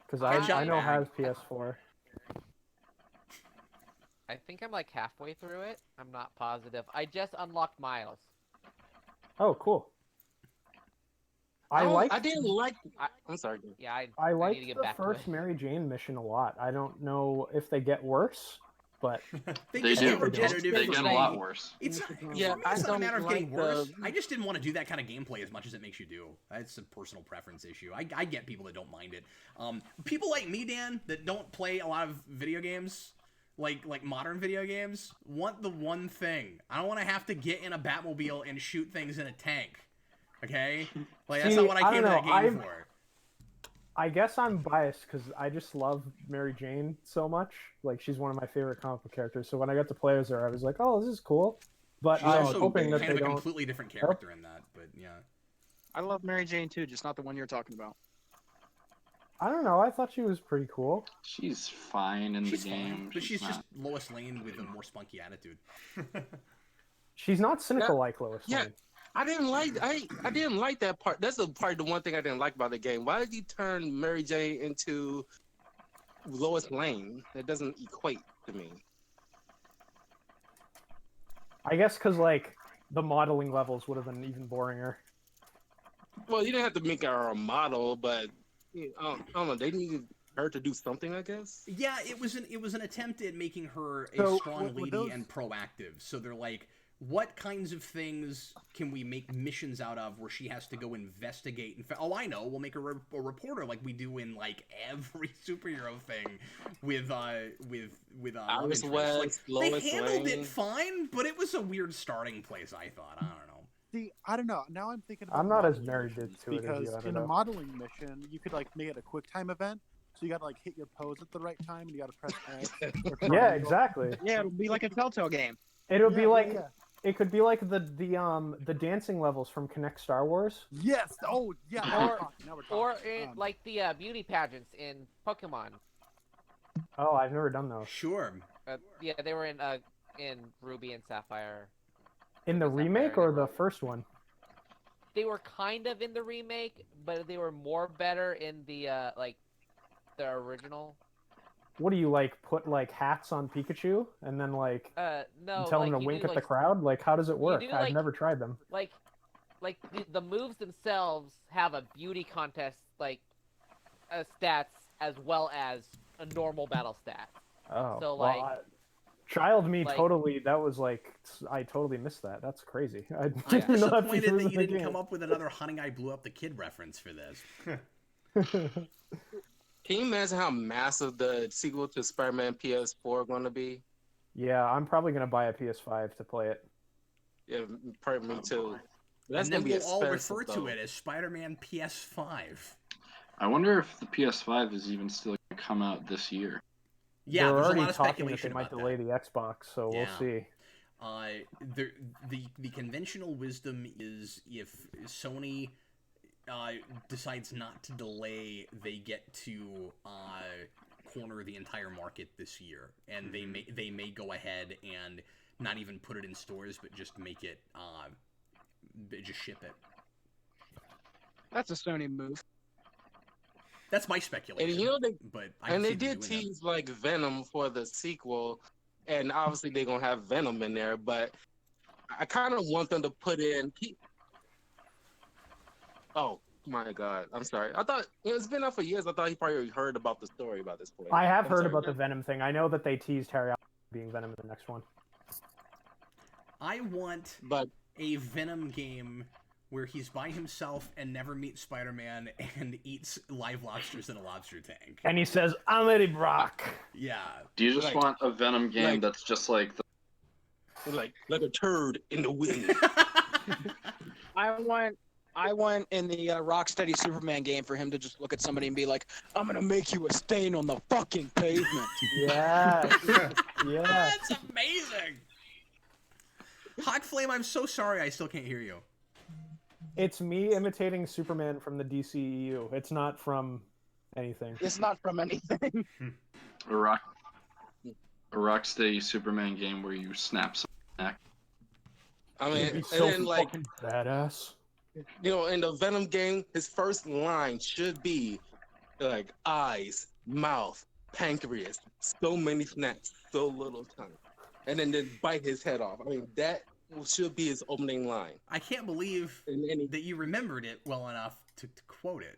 Because I shot I know back. has PS4. I think I'm like halfway through it. I'm not positive. I just unlocked Miles. Oh, cool. I Oh, like I didn't like. I'm sorry. dude. Yeah, I I need like to get the back to first it. Mary Jane mission a lot. I don't know if they get worse, but They just do. get repetitive. They get a lot worse. It's not, Yeah, for me, I it's not a don't matter of getting like worse. the- I just didn't want to do that kind of gameplay as much as it makes you do. It's a personal preference issue. I get people that don't mind it. People like me, Dan, that don't play a lot of video games, like modern video games, want the one thing. I don't want to have to get in a Batmobile and shoot things in a tank. Okay? Like, that's See, not what I I came to don't that know, game I'm- for. I guess I'm biased because I just love Mary Jane so much. Like, she's one of my favorite comic book characters. So when I got to play as her, I was like, oh, this is cool. But She's I'm also hoping that kind they of a don't. completely different character in that, but yeah. I love Mary Jane too, just not the one you're talking about. I don't know. I thought she was pretty cool. She's fine in She's the game. fine, but she's not. just Lois Lane with a more spunky attitude. She's not cynical like Lois Yeah. Lane. I didn't like that part. That's the one thing I didn't like about the game. Why did you turn Mary Jane into Lois Lane? That doesn't equate to me. I guess because like the modeling levels would have been even boringer. Well, you didn't have to make her a model, but I don't know. They needed her to do something, I guess. Yeah, it was an attempt at making her a So, strong would lady those- and proactive. So they're like, what kinds of things can we make missions out of where she has to go investigate? Oh, I know. We'll make her a reporter like we do in like every superhero thing with Iris Logan Trace. West, Like, Lois they handled Lane. it fine, but it was a weird starting place. I thought. I don't know. See, I don't know. Now I'm thinking about I'm not as modeling married missions, to it as because you, I don't in a know. modeling mission, you could like make it a quick time event. So you got to like hit your pose at the right time, and you got to press X. or Yeah, triangle. exactly. Yeah, it'll be like a Telltale game. It'll be Yeah, like yeah. It could be like the dancing levels from Connect Star Wars. Yes. Oh, yeah. Now we're talking. Or like the beauty pageants in Pokemon. Oh, I've never done those. Sure. Yeah, they were in Ruby and Sapphire. In the remake or the first one? They were kind of in the remake, but they were more better in the the original. What do you like? Put like hats on Pikachu and then like no, tell like, him to you wink do, at like, the crowd? Like how does it work? do, I've like- never tried them. Like the moves themselves have a beauty contest stats as well as a normal battle stat. Oh, So well, like child me like- totally. That was like I totally missed that. That's crazy. I I'm didn't even know that disappointed feature was that in you the didn't game. come up with another Honey, I Blew Up the Kid reference for this. Can you imagine how massive the sequel to Spider-Man PS4 going to be? Yeah, I'm probably gonna buy a PS5 to play it. Yeah, probably me too. That's And then gonna be we'll all expensive, refer to though. it as Spider-Man PS5. I wonder if the PS5 is even still going to come out this year. Yeah, They're there's a already lot of talking that they speculation might about delay that. the Xbox, so Yeah. we'll see. The conventional wisdom is if Sony decides not to delay, they get to corner the entire market this year, and they may go ahead and not even put it in stores, but just make it just ship it. That's a Sony move. That's my speculation. And you know but I and can they see them did doing that. tease like Venom for the sequel, and obviously they're gonna have Venom in there. But I kind of want them to put in. Oh my God, I'm sorry. I thought it's been up for years. I thought he probably heard about the story about this place. I have I'm heard sorry. about the Venom thing. I know that they teased Harry Osborn being Venom in the next one. I want a Venom game where he's by himself and never meets Spider-Man and eats live lobsters in a lobster tank. And he says, "I'm Eddie Brock." Yeah. Do you just want a Venom game like- that's just like the... like a turd in the wind? I want in the Rocksteady Superman game for him to just look at somebody and be like, "I'm gonna make you a stain on the fucking pavement." Yeah. Yeah. That's amazing. Hot Flame, I'm so sorry I still can't hear you. It's me imitating Superman from the DCEU. It's not from anything. It's not from anything. a Rocksteady Superman game where you snap someone's neck. I mean, It'd be and so then like fucking badass. you know, in the Venom game, his first line should be like eyes, mouth, pancreas, so many snacks, so little time, and then bite his head off. I mean, that should be his opening line. I can't believe that you remembered it well enough to quote it.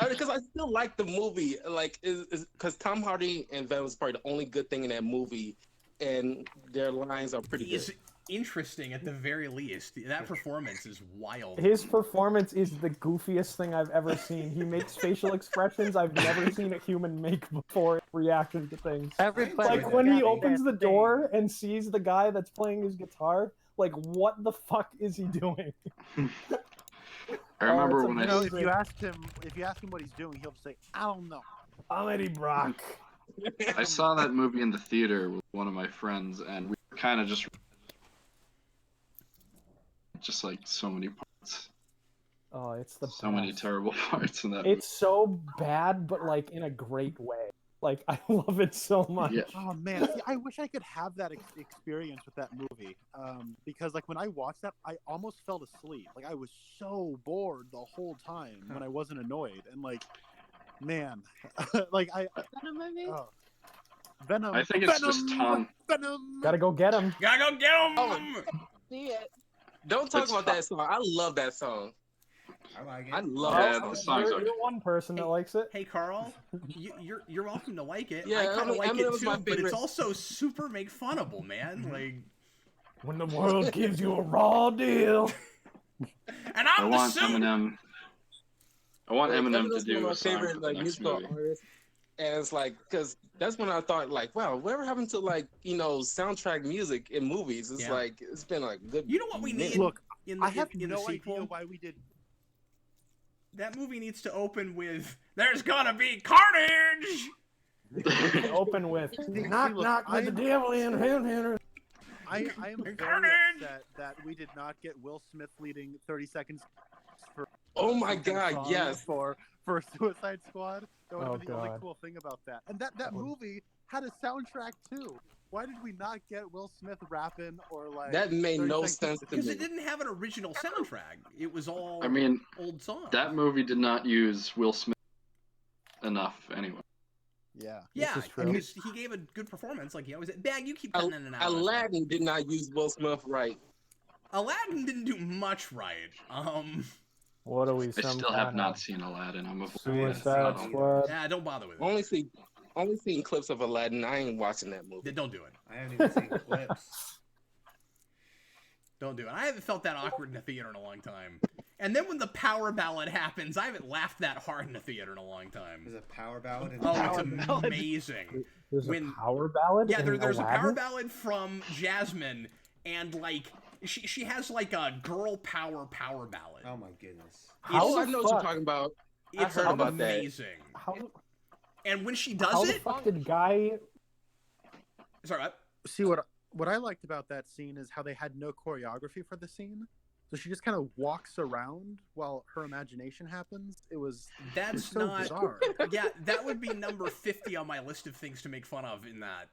Because I still like the movie, like, because Tom Hardy and Venom is probably the only good thing in that movie, and their lines are pretty He's good. interesting at the very least. That performance is wild. His performance is the goofiest thing I've ever seen. He makes facial expressions I've never seen a human make before in reaction to things. Like when he opens the door and sees the guy that's playing his guitar, like what the fuck is he doing? I remember it's when You know, amazing. if you ask him what he's doing, he'll say, "I don't know." I'm Eddie Brock. I saw that movie in the theater with one of my friends, and we were kind of just like so many parts, Oh, it's the so many best. terrible parts in that. It's so bad, but like in a great way. Like I love it so much. Yeah. Oh man, see, I wish I could have that experience with that movie. Because like when I watched that, I almost fell asleep. Like I was so bored the whole time when I wasn't annoyed, and like, man, like Venom movie? oh, Venom. I think it's Venom, just Tom. Venom. Gotta go get him. Gotta go get him! Oh, See it. don't talk It's about that song. I love that song. I like it. I love Yeah, that the song. songs You're, are. you're one person that likes it. Hey Carl, you're welcome to like it. Yeah, I kind of like Eminem it was too, my but it's favorite. also super make funnable, man. Like, When the world gives you a raw deal. and I I'm the want suit. Eminem. I want Like, Eminem to Eminem's one do of my a song favorite for the like next musical movie. artists, and it's like because that's when I thought like, wow, whatever happened to like soundtrack music in movies? It's Yeah. like it's been like good. You know what we minute. need? Look, in the, I have in no the sequel? idea why we did. That movie needs to open with "There's gonna be carnage." Open with knock look, knock with the devil in. I am very Carnage! upset that we did not get Will Smith leading 30 Seconds for. Oh my some kind of God, song yes. For Suicide Squad. That would have Oh, been the only God. cool thing about that. And that movie had a soundtrack too. Why did we not get Will Smith rapping or like? That made 30 no Seconds sense to Because me. it didn't have an original soundtrack. It was all I mean, old songs. that movie did not use Will Smith enough anyway. Yeah. Yeah, This is true. because he gave a good performance. Like he always. Bag, you keep cutting in and out. Aladdin did not use Will Smith right. Aladdin didn't do much right. What are we? I Some still have kind not of seen Aladdin. I'm a Suicide Squad. Yeah, don't bother with it. Only seen clips of Aladdin. I ain't watching that movie. Don't do it. I haven't even seen clips. Don't do it. I haven't felt that awkward in a theater in a long time. And then when the power ballad happens, I haven't laughed that hard in a theater in a long time. There's a power ballad in Oh, it's amazing. There's a power ballad. Yeah, in there's a Aladdin? power ballad from Jasmine, and like she has like a girl power ballad. Oh my goodness. I know what you're talking about. I It's heard about that. amazing. How, And when she how does the it, fuck did Guy? sorry, what? See what I liked about that scene is how they had no choreography for the scene. So she just kind of walks around while her imagination happens. It was That's so not. bizarre. Yeah, that would be number 50 on my list of things to make fun of in that,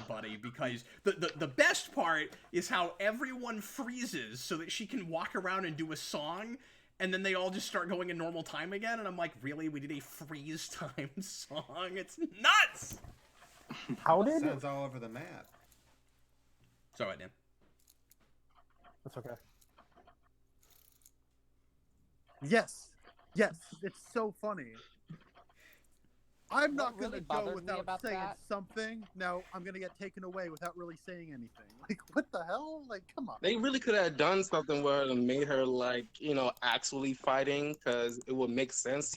buddy. Because the best part is how everyone freezes so that she can walk around and do a song, and then they all just start going in normal time again. And I'm like, really? We did a freeze time song? It's nuts. How did? Sounds all over the map. Sorry, Dan. That's okay. Yes, it's so funny. I'm not really gonna go bothered me without about saying that- something. Now I'm gonna get taken away without really saying anything. Like, what the hell? Like, come on. They really could have done something where it made her like, actually fighting, because it would make sense.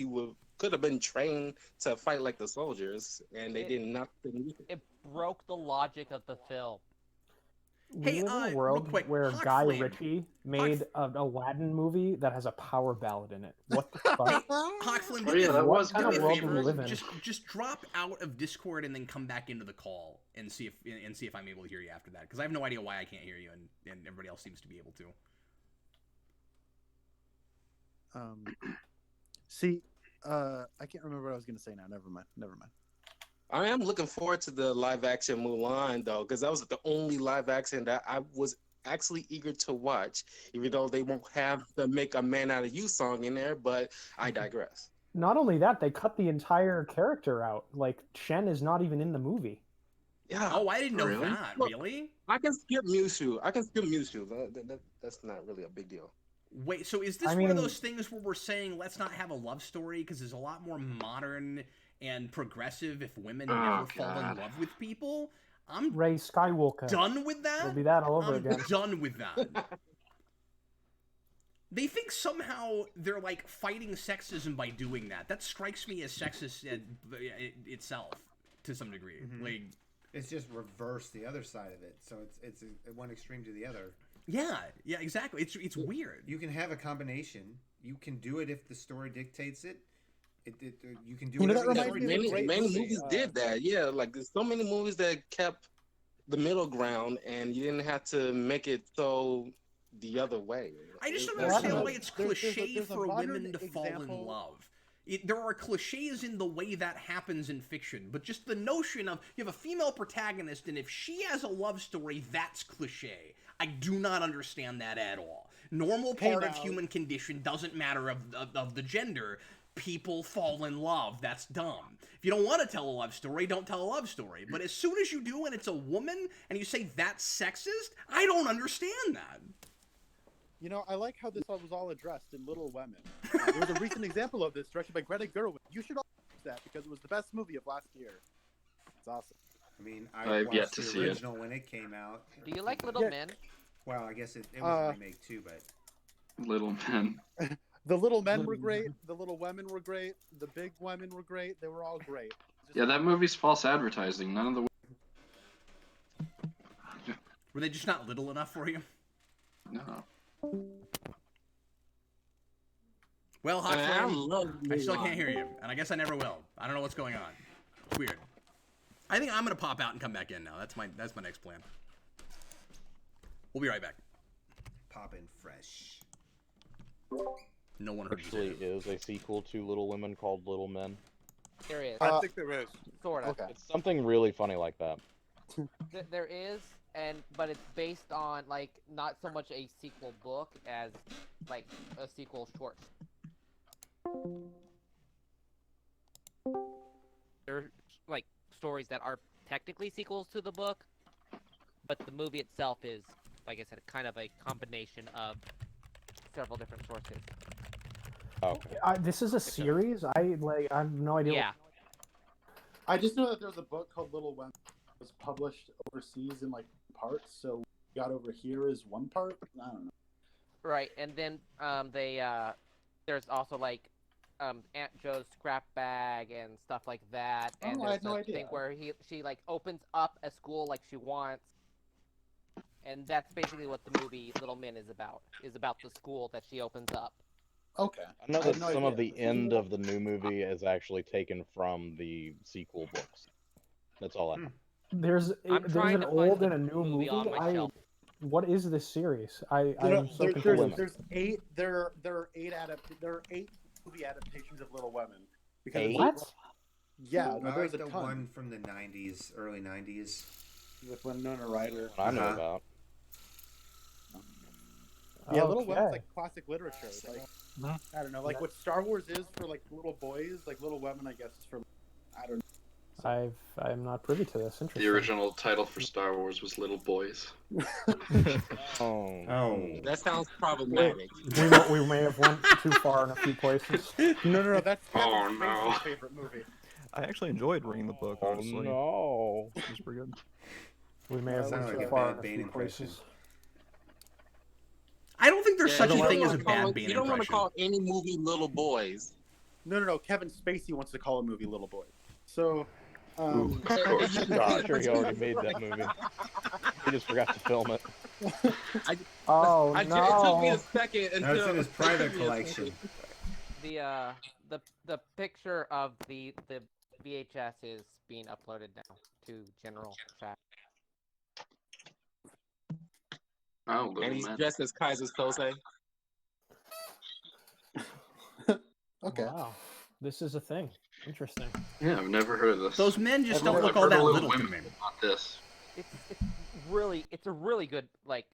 Could have been trained to fight like the soldiers, and they did nothing. It broke the logic of the film. Hey, We live in real a world quick, where Hawk Guy Flame. Ritchie made an Aladdin movie that has a power ballad in it. What the fuck? Hawk Flame, Oh, yeah, that was do me good. a What kind of favor, world do we live in? just drop out of Discord and then come back into the call and see if I'm able to hear you after that, because I have no idea why I can't hear you, and everybody else seems to be able to. See, I can't remember what I was gonna say now. Never mind. I am looking forward to the live action Mulan though, because that was the only live action that I was actually eager to watch, even though they won't have the "Make a Man Out of You" song in there. But I digress. Not only that, they cut the entire character out. Like Shen is not even in the movie. Yeah. Oh, I didn't know Really? that. Look, Really? I can skip Mewtwo. That's not really a big deal. Wait, so is this I one of mean- those things where we're saying let's not have a love story because it's a lot more modern and progressive if women Oh, never fall in God. love with people? I'm Ray Skywalker. done with that. It'll be that all over I'm again. done with that. They think somehow they're like fighting sexism by doing that. That strikes me as sexist itself to some degree. Like, It's just reverse the other side of it. So it's one extreme to the other. yeah, exactly. It's weird. You can have a combination. You can do it if the story dictates it. You can do You know, whatever that the reminds story me of a dictates. great Many movie, movies did that. Yeah, like there's so many movies that kept the middle ground, and you didn't have to make it so the other way. I just don't That's- understand why it's There's a cliche for modern women to fall in example- love. There are cliches in the way that happens in fiction, but just the notion of you have a female protagonist, and if she has a love story, that's cliche. I do not understand that at all. Normal Hey, part of now- human condition doesn't matter of the gender. People fall in love. That's dumb. If you don't want to tell a love story, don't tell a love story. But as soon as you do and it's a woman and you say that's sexist, I don't understand that. You know, I like how this was all addressed in Little Women. There was a recent example of this directed by Greta Gerwig. You should all watch that because it was the best movie of last year. It's awesome. I mean, I've watched yet to the see it. original when it came out. Do you like Little Yeah. Men? Well, I guess it was a remake too, but Little Men. The Little Men were great. The Little Women were great. The Big Women were great. They were all great. Just- Yeah, that movie's false advertising. None of the. Were they just not little enough for you? No. Well, Hot I Flame, love I still Mulan. can't hear you, and I guess I never will. I don't know what's going on. It's weird. I think I'm gonna pop out and come back in now. That's my next plan. We'll be right back. Poppin' fresh. No one heard Actually, you say is a sequel to Little Women called Little Men. There is. I think there is. Sort of. Okay. It's something really funny like that. There is, but it's based on like not so much a sequel book as like a sequel short. There are like stories that are technically sequels to the book, but the movie itself is, like I said, kind of a combination of several different sources. Okay. This is a series. I have no idea. Yeah. I just know that there's a book called Little Women that was published overseas in like parts, so we got over here is one part. I don't know. Right, and then there's also like Aunt Joe's scrap bag and stuff like that. And I there's had no a idea. thing where she like opens up a school like she wants, and that's basically what the movie Little Men is about. Is about the school that she opens up. Okay. I know I had that no some of idea. the end of the new movie is actually taken from the sequel books. That's all I know. There's I'm trying an to find old the and a new movie. on my shelf. What is this series? I'm so There's confused. eight. There are eight movie adaptations of Little Women. Because Eight? What? Yeah, no, I there's like a the ton one from the 90s, early 90s. with Winona Ryder. I know Uh-huh. about. Yeah, Little Okay. Women's like classic literature. Like I don't know, like what Star Wars is for like little boys, like Little Women, I guess, is for I don't know. I'm not privy to this. Interesting. The original title for Star Wars was Little Boys. Oh. That sounds problematic. We may have went too far in a few places. No, that's Oh, Kevin no. Spacey's favorite movie. I actually enjoyed reading the book, honestly. no. It was pretty good. We may have Sounded went like too a far bad in a Bane few impression. places. I don't think there's Yeah, such you a don't thing as wanna a bad call- Bane You don't want to impression. call any movie Little Boys. No, Kevin Spacey wants to call a movie Little Boy. So, Ooh, of course. I'm sure he already made that movie. He just forgot to film it. Oh It took me no! a second That until was in his private it took me a collection. The picture of the VHS is being uploaded now to general chat. Oh, And Little he's Men. dressed as Kaiser Soze. okay. Wow, this is a thing. Interesting. Yeah, I've never heard of this. Those men just don't I've look all heard of that Little little to Women, me. not this. It's a really good, like,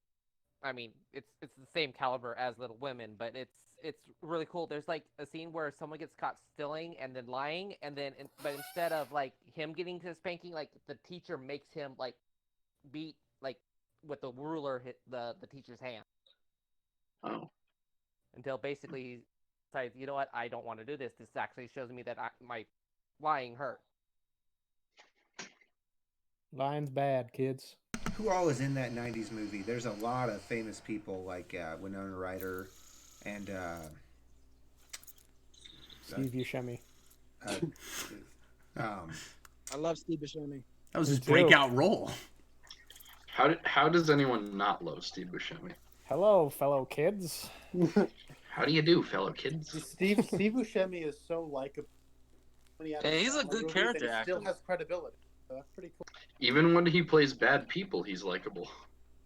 I mean, it's the same caliber as Little Women, but it's really cool. There's like a scene where someone gets caught stealing and then lying, and then but instead of like him getting his spanking, like the teacher makes him like beat like with the ruler hit the teacher's hand Oh. until basically he decides, you know what, I don't want to do this. This actually shows me that my lying hurt. Lying's bad, kids. Who all is in that 90s movie? There's a lot of famous people like Winona Ryder and Steve Buscemi. I love Steve Buscemi. That was his Me too. breakout role. How does anyone not love Steve Buscemi? Hello, fellow kids. How do you do, fellow kids? Steve Buscemi is so likable. Hey, he's a good character He still actor. has credibility. So that's pretty cool. Even when he plays bad people, he's likable.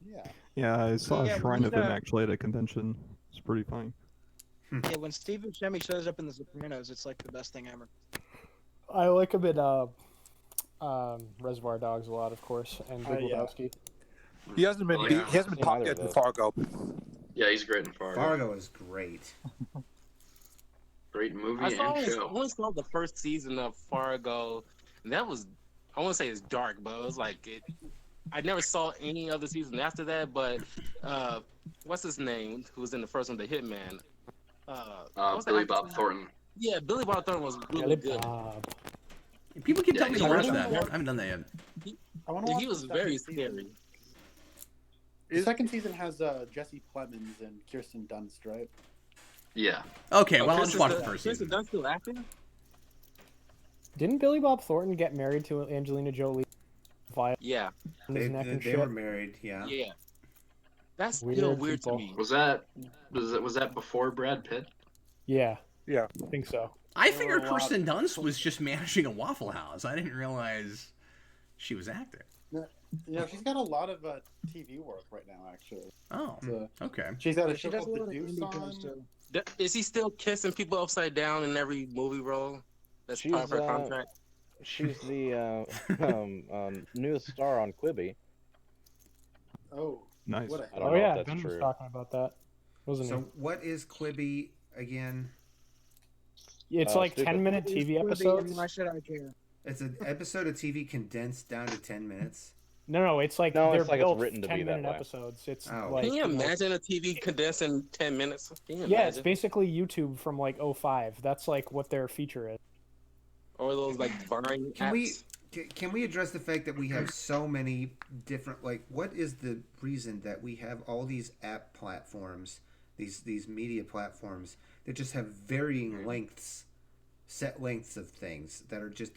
Yeah. Yeah, I saw Yeah, a shrine when of him he's, actually at a convention. It's pretty funny. Yeah, when Steve Buscemi shows up in The Sopranos, it's like the best thing ever. I like him in Reservoir Dogs a lot, of course, and Big Yeah. Lebowski. He hasn't been Yeah. he hasn't been popped Neither yet of in those. Fargo. Yeah, he's great in Fargo. Fargo is great. Great movie I and only show. saw the first season of Fargo, and that was, I won't say it's dark, but it was like I never saw any other season after that. But what's his name? Who was in the first one, the Hitman? What's the Billy actor's Bob name? Thornton. Yeah, Billy Bob Thornton was Billy really good. Bob. People keep Yeah, telling me to he's watch awesome. that. I haven't done that yet. I want to watch He was the very second season. scary. The second season has Jesse Plemons and Kirsten Dunst, right? Yeah. Okay, well, I'll Chris just is watch the- the first Chris season. is Dunst still acting? Didn't Billy Bob Thornton get married to Angelina Jolie via Yeah, his neck and They shit? were married, yeah. yeah. That's Weird still weird people. to me. Was that before Brad Pitt? Yeah, Yeah. I think so. I There figured were a lot Kirsten of- Dunst was just managing a Waffle House. I didn't realize she was acting. Yeah, she's got a lot of TV work right now, actually. Oh, okay. She's got a She show does a called lot The of Deuce indie on. shows too. Is he still kissing people upside down in every movie role? That's part of She's her contract. she's the newest star on Quibi. Oh, Nice. what a I don't Oh know yeah, if that's Ben was true. talking about that, wasn't So what is Quibi again? he? It's like stupid. 10-minute It's TV Quibi, episodes. and why should I care? It's an episode of TV condensed down to 10 minutes. No, it's like No, they're it's like it's built written to be that 10-minute way. episodes. It's Oh. like Can you imagine a TV condensed in 10 minutes? Can you yeah, it's imagine? basically YouTube from like 05. That's like what their feature is. Or those like Vine Can apps. can we address the fact that we have so many different, like, what is the reason that we have all these app platforms, these media platforms that just have varying lengths, set lengths of things that are just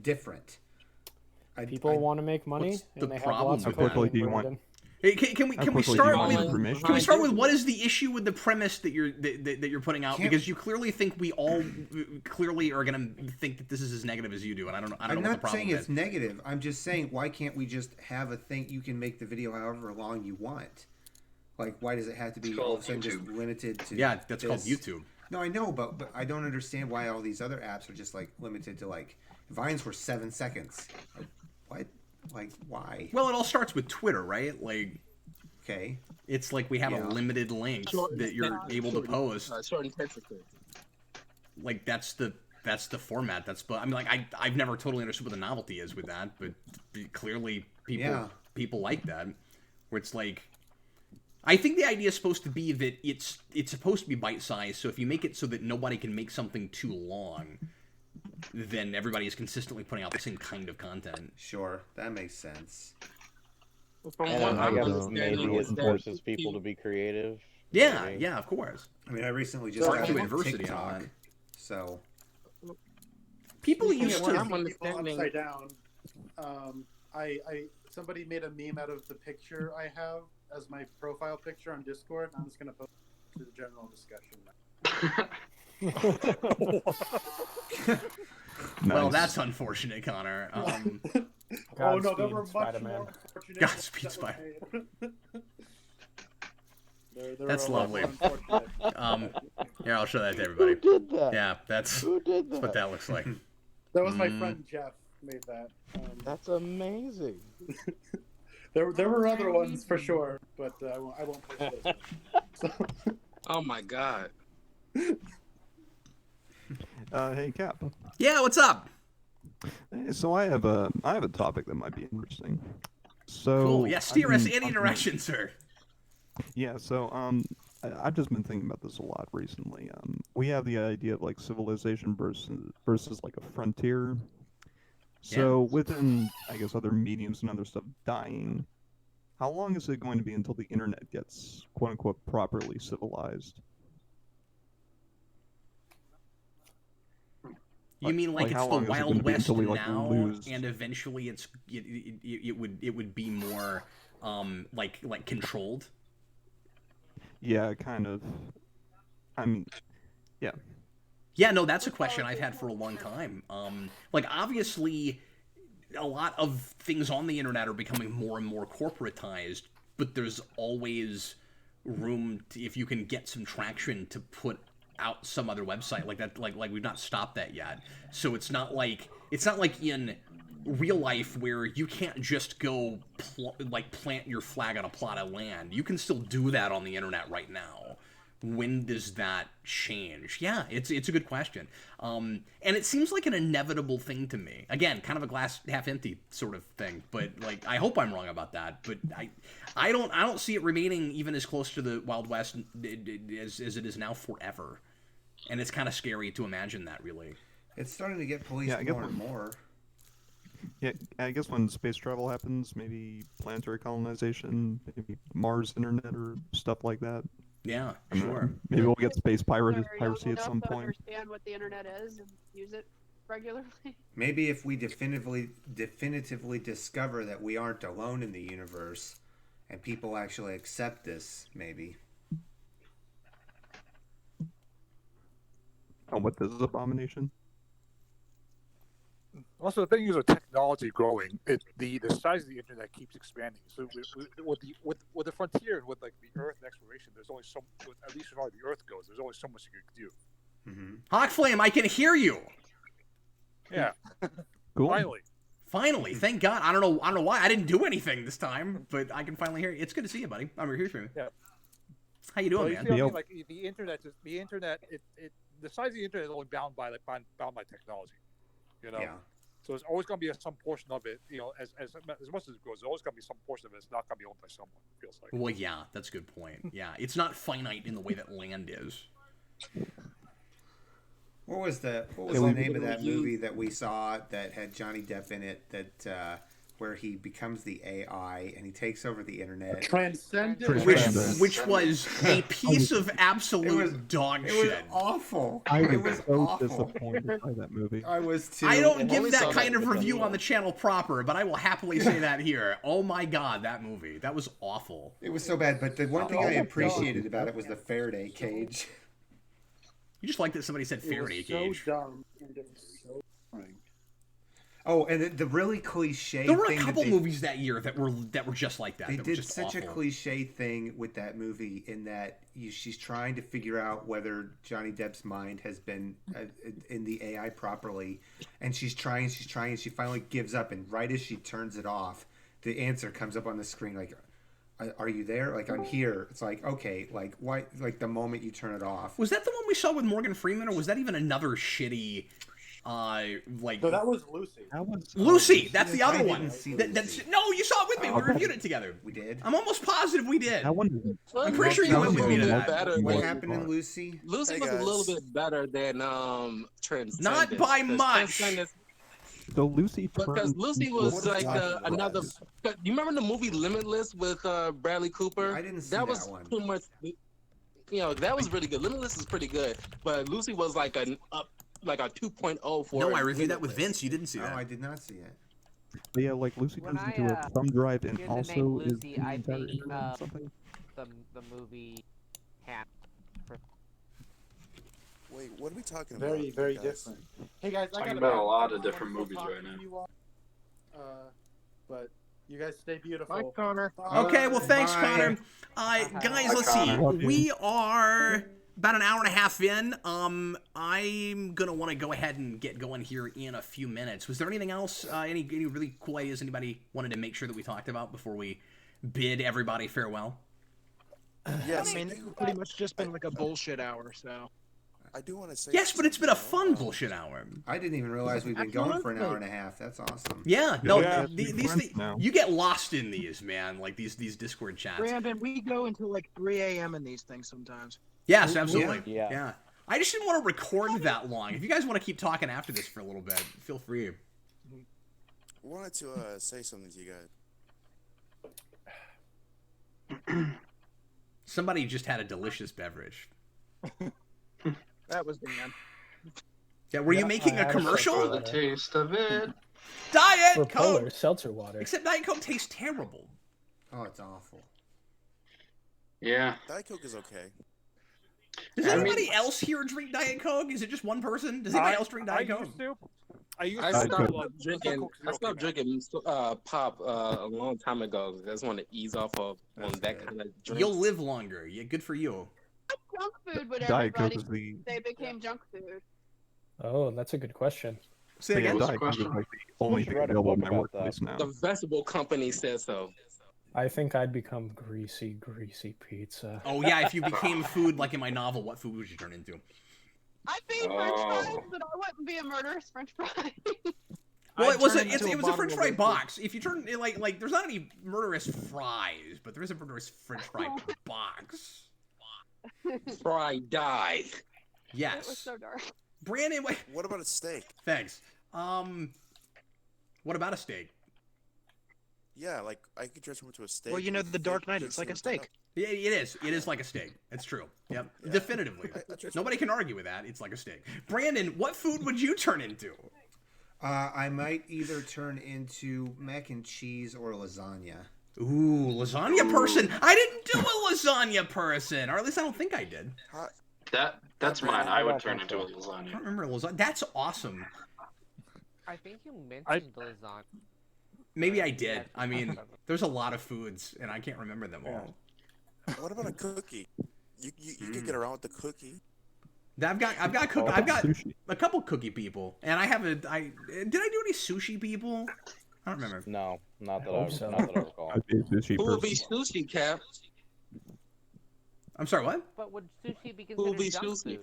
different? People want to make money, what's the and they have problem lots of with that? cocaine, do you want- Brandon. Hey, can we How quickly do you start want with information? can we start with what is the issue with the premise that you're putting out? Can't- Because you clearly think we all clearly are gonna think that this is as negative as you do, and I don't know I'm what the not problem saying is. it's negative. I'm just saying, why can't we just have a thing? You can make the video however long you want. Like, why does it have to be all of a sudden just limited to? Yeah, that's called this? YouTube. No, I know, but I don't understand why all these other apps are just like limited to like Vines were 7 seconds. Like, what? Like, why? Well, it all starts with Twitter, right? Like, okay, it's like we have Yeah. a limited length that you're able to post. Short and textful. Like that's the format. I mean, like I've never totally understood what the novelty is with that, but clearly people like that. Where it's like, I think the idea is supposed to be that it's supposed to be bite sized. So if you make it so that nobody can make something too long, then everybody is consistently putting out the same kind of content. Sure, that makes sense. From And what I I'm guess understanding maybe it is that forces people to be creative. Yeah, maybe. yeah, of course. I mean, I recently just Or got to into adversity and all TikTok, that. so People Speaking used of to. turning I'm people understanding- upside down. I somebody made a meme out of the picture I have as my profile picture on Discord. I'm just gonna post it to the general discussion. Well, Nice. that's unfortunate, Connor. Oh no, Godspeed, there were much Spider-Man. more unfortunate. Godspeed, that was Spider- made. There That's were a lot lovely. more unfortunate. Here, I'll show that to everybody. Who did that? Yeah, that's Who did what that? that looks like. That was my friend Jeff made that. That's amazing. There were other ones for sure, but I won't post those. So, Oh my god. Hey Cap. Yeah, what's up? Hey, so I have a topic that might be interesting. So Cool. Yeah, steer us I've been any talking- direction, sir. Yeah, so I've just been thinking about this a lot recently. We have the idea of like civilization versus like a frontier. So within, I guess, other mediums and other stuff dying, how long is it going to be until the internet gets quote unquote properly civilized? You mean like how it's the long is it gonna Wild be West until we, like, now, lose- and eventually it would be more like controlled? Yeah, kind of. I mean, yeah. Yeah, no, that's a question I've had for a long time. Like, obviously, a lot of things on the internet are becoming more and more corporatized, but there's always room to, if you can get some traction, to put out some other website like that. Like we've not stopped that yet. So it's not like in real life where you can't just go plant your flag on a plot of land. You can still do that on the internet right now. When does that change? Yeah, it's a good question. And it seems like an inevitable thing to me. Again, kind of a glass half empty sort of thing. But like, I hope I'm wrong about that. But I don't see it remaining even as close to the Wild West as it is now forever. And it's kind of scary to imagine that, really. it's starting to get policed I get more and one. more. Yeah, I guess when space travel happens, maybe planetary colonization, maybe Mars internet or stuff like that. Yeah, I don't know. sure. Maybe we'll get space They're piracy young at some enough to point. understand what the internet is and use it regularly. Maybe if we definitively discover that we aren't alone in the universe, and people actually accept this, maybe. Oh, what this is abomination? Also, the thing is, with technology growing, the size of the internet keeps expanding. So with the frontier and with like the Earth and exploration, there's only so, at least as far as the Earth goes, there's only so much you can do. Mm-hmm. Hawkflame, I can hear you. Yeah. Cool. Finally, thank God. I don't know why I didn't do anything this time, but I can finally hear you. It's good to see you, buddy. I'm here for you. Yeah. How you doing, well, man? See, I mean, like the internet, the size of the internet is only bound by technology. You know. Yeah. So there's always going to be some portion of it, as much as it grows, there's always going to be some portion of it that's not going to be owned by someone, it feels like. Well, yeah, that's a good point. Yeah, it's not finite in the way that land is. What was the name of that movie that we saw that had Johnny Depp in it that where he becomes the AI and he takes over the internet? Transcendent. Which was a piece of absolute dog shit. It was awful. I It was was so awful. disappointed by that movie. I was too. I don't give only that saw kind that of with review Daniel. on the channel proper, but I will happily say that here. Oh my God, that movie. That was awful. It was so bad, but the one thing I appreciated about it was the Faraday cage. You just like that somebody said Faraday cage. So dumb and it was so boring. Oh, and the really cliche There were a thing couple that movies that year that were just like that. They that were did just such a awful. cliche thing with that movie in that she's trying to figure out whether Johnny Depp's mind has been in the AI properly, and she's trying, and she finally gives up, and right as she turns it off, the answer comes up on the screen like, "Are you there? Like, I'm here." It's like, okay, like why? Like the moment you turn it off. Was that the one we saw with Morgan Freeman, or was that even another shitty? Like No, that was Lucy. Lucy. That's the other I one. didn't see That's no, you saw it with me. We reviewed it together. We did. I'm almost positive we did. That one. I'm pretty sure you went with me to that. Better What than- happened in Lucy? Lucy Hey, was a guys. little bit better than Transcendence. Not by 'cause much. Transcendence- So Lucy Because turned Lucy into was a like zombie. another. Do you remember the movie Limitless with Bradley Cooper? I didn't see that that was one. pretty much. That was really good. Limitless is pretty good, but Lucy was like a 2.0 for. No, I reviewed that with Limitless. Vince. You didn't see No, that. I did not see it. But yeah, like Lucy When turns I, into a thumb drive and hear the also name is Lucy, in the I entire think internet or something. the movie Hat. Wait, what are we talking about? Very, very guys? different. Hey guys, I Talking gotta about a go. lot of I different wanna go movies talk right to now. you all. But you guys stay beautiful. Bye, Connor. Okay, well, thanks, Bye. Connor. Guys, let's see. We are about an hour and a half in. I'm gonna want to go ahead and get going here in a few minutes. Was there anything else? Any really cool ideas anybody wanted to make sure that we talked about before we bid everybody farewell? Yes, I mean, it's pretty much just been like a bullshit hour, so. I do want to say. Yes, but it's been a fun bullshit hour. I didn't even realize we've been going for an hour and a half. That's awesome. Yeah, no, Yeah, these friends things, now. you get lost in these, man. Like these Discord chats. Brandon, we go until like 3 a.m. in these things sometimes. Yes, absolutely. Yeah. I just didn't want to record that long. If you guys want to keep talking after this for a little bit, feel free. Wanted to say something to you guys. Somebody just had a delicious beverage. That was Dan. Yeah, were you making a I commercial? For the taste of it. Diet For Coke! Polar seltzer water. Except Diet Coke tastes terrible. Oh, it's awful. Yeah. Diet Coke is okay. Does I mean- anybody else here drink Diet Coke? Is it just one person? Does anybody else drink Diet Coke? I used I to. stopped drinking. I stopped drinking pop a long time ago. I just want to ease off of on that kind of drink. You'll live longer. Yeah, good for you. Junk food would Diet Coke everybody is the they became junk food? Oh, that's a good question. Say yeah, again. What's the Diet Coke is question? like the only thing read a available in book my about that. workplace now. The vegetable company says so. I think I'd become greasy pizza. Oh yeah, if you became food like in my novel, what food would you turn into? I'd be French Oh. fries, but I wouldn't be a murderous French fry. Well, I'd it was turn a into it was a bottle French of fry liquid. box. If you turn it like there's not any murderous fries, but there is a murderous French fry box. Fry die. It was Yes. so dark. Brandon, wait. What about a steak? Thanks. What about a steak? Yeah, like I could transform into a steak. Well, you know, with The Dark thick Knight, it's juicy like a and steak. Yeah, it is. It is like a steak. It's true. Yep. Yeah. Definitively. I transform- Nobody can argue with that. It's like a steak. Brandon, what food would you turn into? I might either turn into mac and cheese or lasagna. Ooh, lasagna person. I didn't do a lasagna person, or at least I don't think I did. That's mine. I would turn into a I don't lasagna. remember lasagna. That's awesome. I think you mentioned lasagna. Maybe I did. I mean, there's a lot of foods, and I can't remember them all. What about a cookie? You could get around with the cookie. I've got sushi. a couple cookie people, and I have did I do any sushi people? I don't remember. No, not that hope so. not that I recall. I'd be a sushi Who would be person. sushi, Cap? I'm sorry, what? But would sushi be Who would considered be junk sushi? food?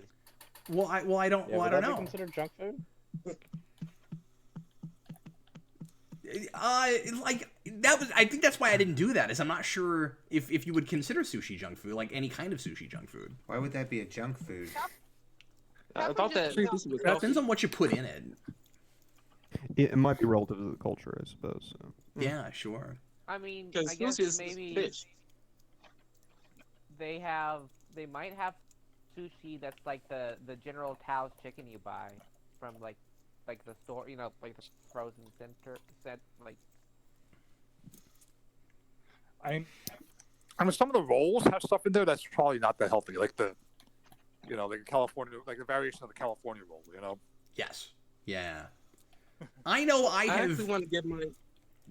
Well, I don't Yeah, well, I would don't that be know. considered junk food? Like that was. I think that's why I didn't do that. Is I'm not sure if you would consider sushi junk food, like any kind of sushi junk food. Why would that be a junk food? I thought that It depends on what you put in it. It might be relative to the culture, I suppose. So. Yeah, sure. I mean, because I guess sushi is maybe fish. they might have sushi that's like the General Tao's chicken you buy from like the store, like the frozen center set, like. I mean, some of the rolls have stuff in there that's probably not that healthy, like the California, like the variation of the California roll, Yes. Yeah. I know I have. actually want to get my.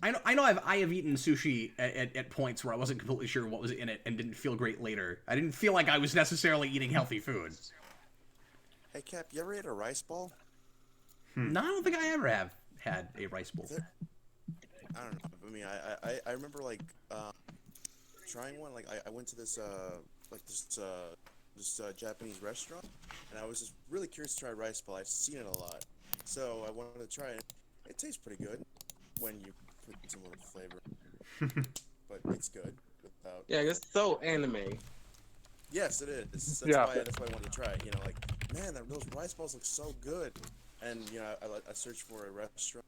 I know I have eaten sushi at points where I wasn't completely sure what was in it and didn't feel great later. I didn't feel like I was necessarily eating healthy food. Hey, Cap, you ever ate a rice ball? No, I don't think I ever have had a rice bowl. I don't know. I mean, I remember like trying one. Like I went to this Japanese restaurant, and I was just really curious to try rice ball. I've seen it a lot, so I wanted to try it. It tastes pretty good when you put some little flavor, but it's good without. Yeah, it's so anime. Yes, it is. That's Yeah. That's why I wanted to try it. Like, man, those rice balls look so good. And I searched for a restaurant.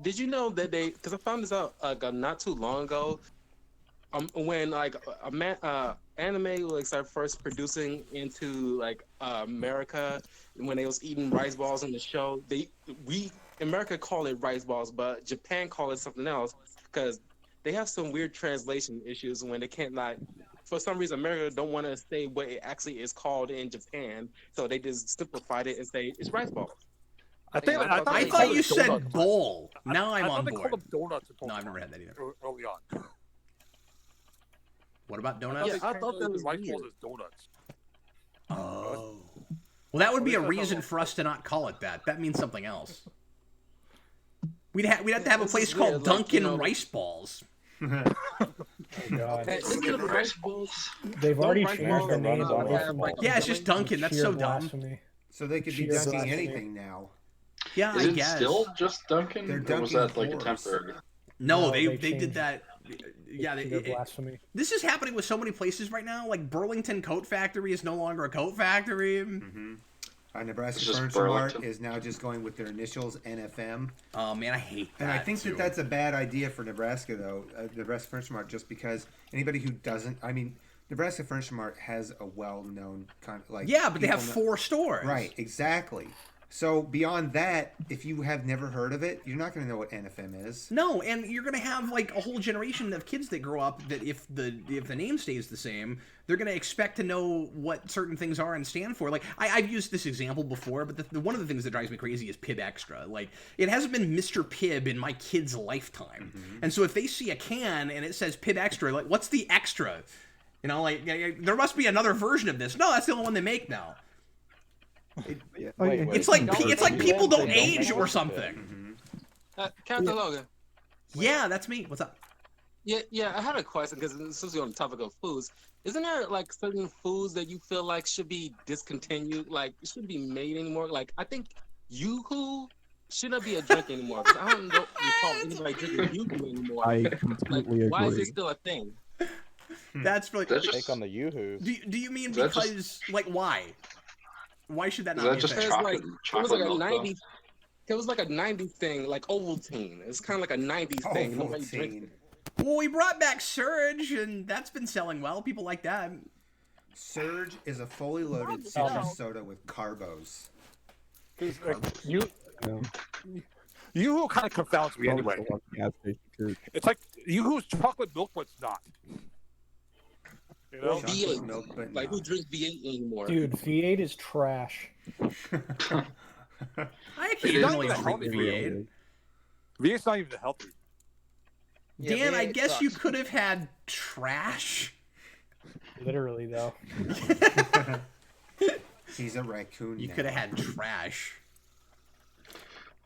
Did you know that because I found this out not too long ago, when like anime like started first producing into like America, when they was eating rice balls in the show, America call it rice balls, but Japan call it something else because they have some weird translation issues when they can't like. For some reason, America don't want to say what it actually is called in Japan, so they just simplified it and say it's rice balls. I thought you said bowl. Now I'm on they board. called them donuts. No, I've never had that either. Early on. What about donuts? I thought that was rice weird. balls as donuts. Oh. Well, that would be a reason for us to not call it that. That means something else. We'd have to have a place called Dunkin' Rice Balls. Oh, God. Rice balls. They've already rice changed balls the name. have, away like, from Yeah, it's just Dunkin'. That's so sheer dumb. blasphemy. So they could be Sheer dunking blasphemy. anything now. Yeah, Is I it guess. still just Dunkin'? They're Or was dunking that like a whores. temporary? No, they they did changed that. Yeah, Sheer blasphemy. this is happening with so many places right now. Like Burlington Coat Factory is no longer a coat factory. Nebraska It's just Furniture Mart Burlington. is now just going with their initials, NFM. Oh man, I hate that. And I think too. that's a bad idea for Nebraska, though. Nebraska Furniture Mart, just because anybody who doesn't, I mean, Nebraska Furniture Mart has a well-known Yeah, but they have people know- 4 stores. Right, exactly. So beyond that, if you have never heard of it, you're not going to know what NFM is. No, and you're gonna have like a whole generation of kids that grow up that if the name stays the same, they're gonna expect to know what certain things are and stand for. Like I've used this example before, but one of the things that drives me crazy is Pibb Extra. Like it hasn't been Mr. Pibb in my kid's lifetime, and so if they see a can and it says Pibb Extra, like what's the extra? Like there must be another version of this. No, that's the only one they make now. It's like people don't age or something. Captain Logan. Yeah, that's me. What's up? Yeah. I had a question because since we're on the topic of foods, isn't there like certain foods that you feel like should be discontinued, like it shouldn't be made anymore? Like I think Yoo-hoo shouldn't be a drink anymore. 'Cause I don't recall anybody drinking Yoo-hoo anymore. I completely like, why is agree. it still a thing? That's really. Take on the Yoo-hoos. Do you mean Is that because like why? Why should that Is not that be a just thing? chocolate? It was Chocolate like a milk, though? 90s. It was like a 90s thing, like Ovaltine. It's kind of like a 90s thing. Nobody drinks it. Well, we brought back Surge, and that's been selling well. People like that. Surge is a fully loaded citrus soda with carbos. Yoo-hoo kind of confounds me anyway. It's like Yoo-hoo's chocolate milk, but it's not. You know? V8. Like who drinks V8 anymore? Dude, V8 is trash. I actually It's didn't not really even drink the healthy. V8. V8's not even healthy. Yeah, Dan, I V8 guess you sucks. could have had trash. Literally, though. He's a raccoon. You now. could have had trash.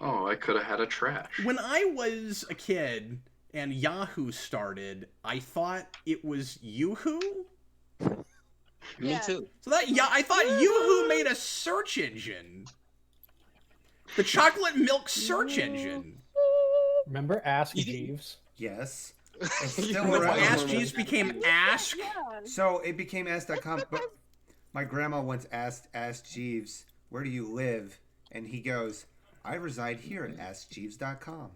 Oh, I could have had a trash. When I was a kid and Yahoo started, I thought it was Yoo-hoo. Me too. So I thought Yoo-hoo made a search engine. The chocolate milk search engine. Remember Ask Jeeves? Yes. It's still When around. Ask Jeeves became Ask. So it became Ask.com, but my grandma once asked Jeeves, "Where do you live?" And he goes, "I reside here at AskJeeves.com."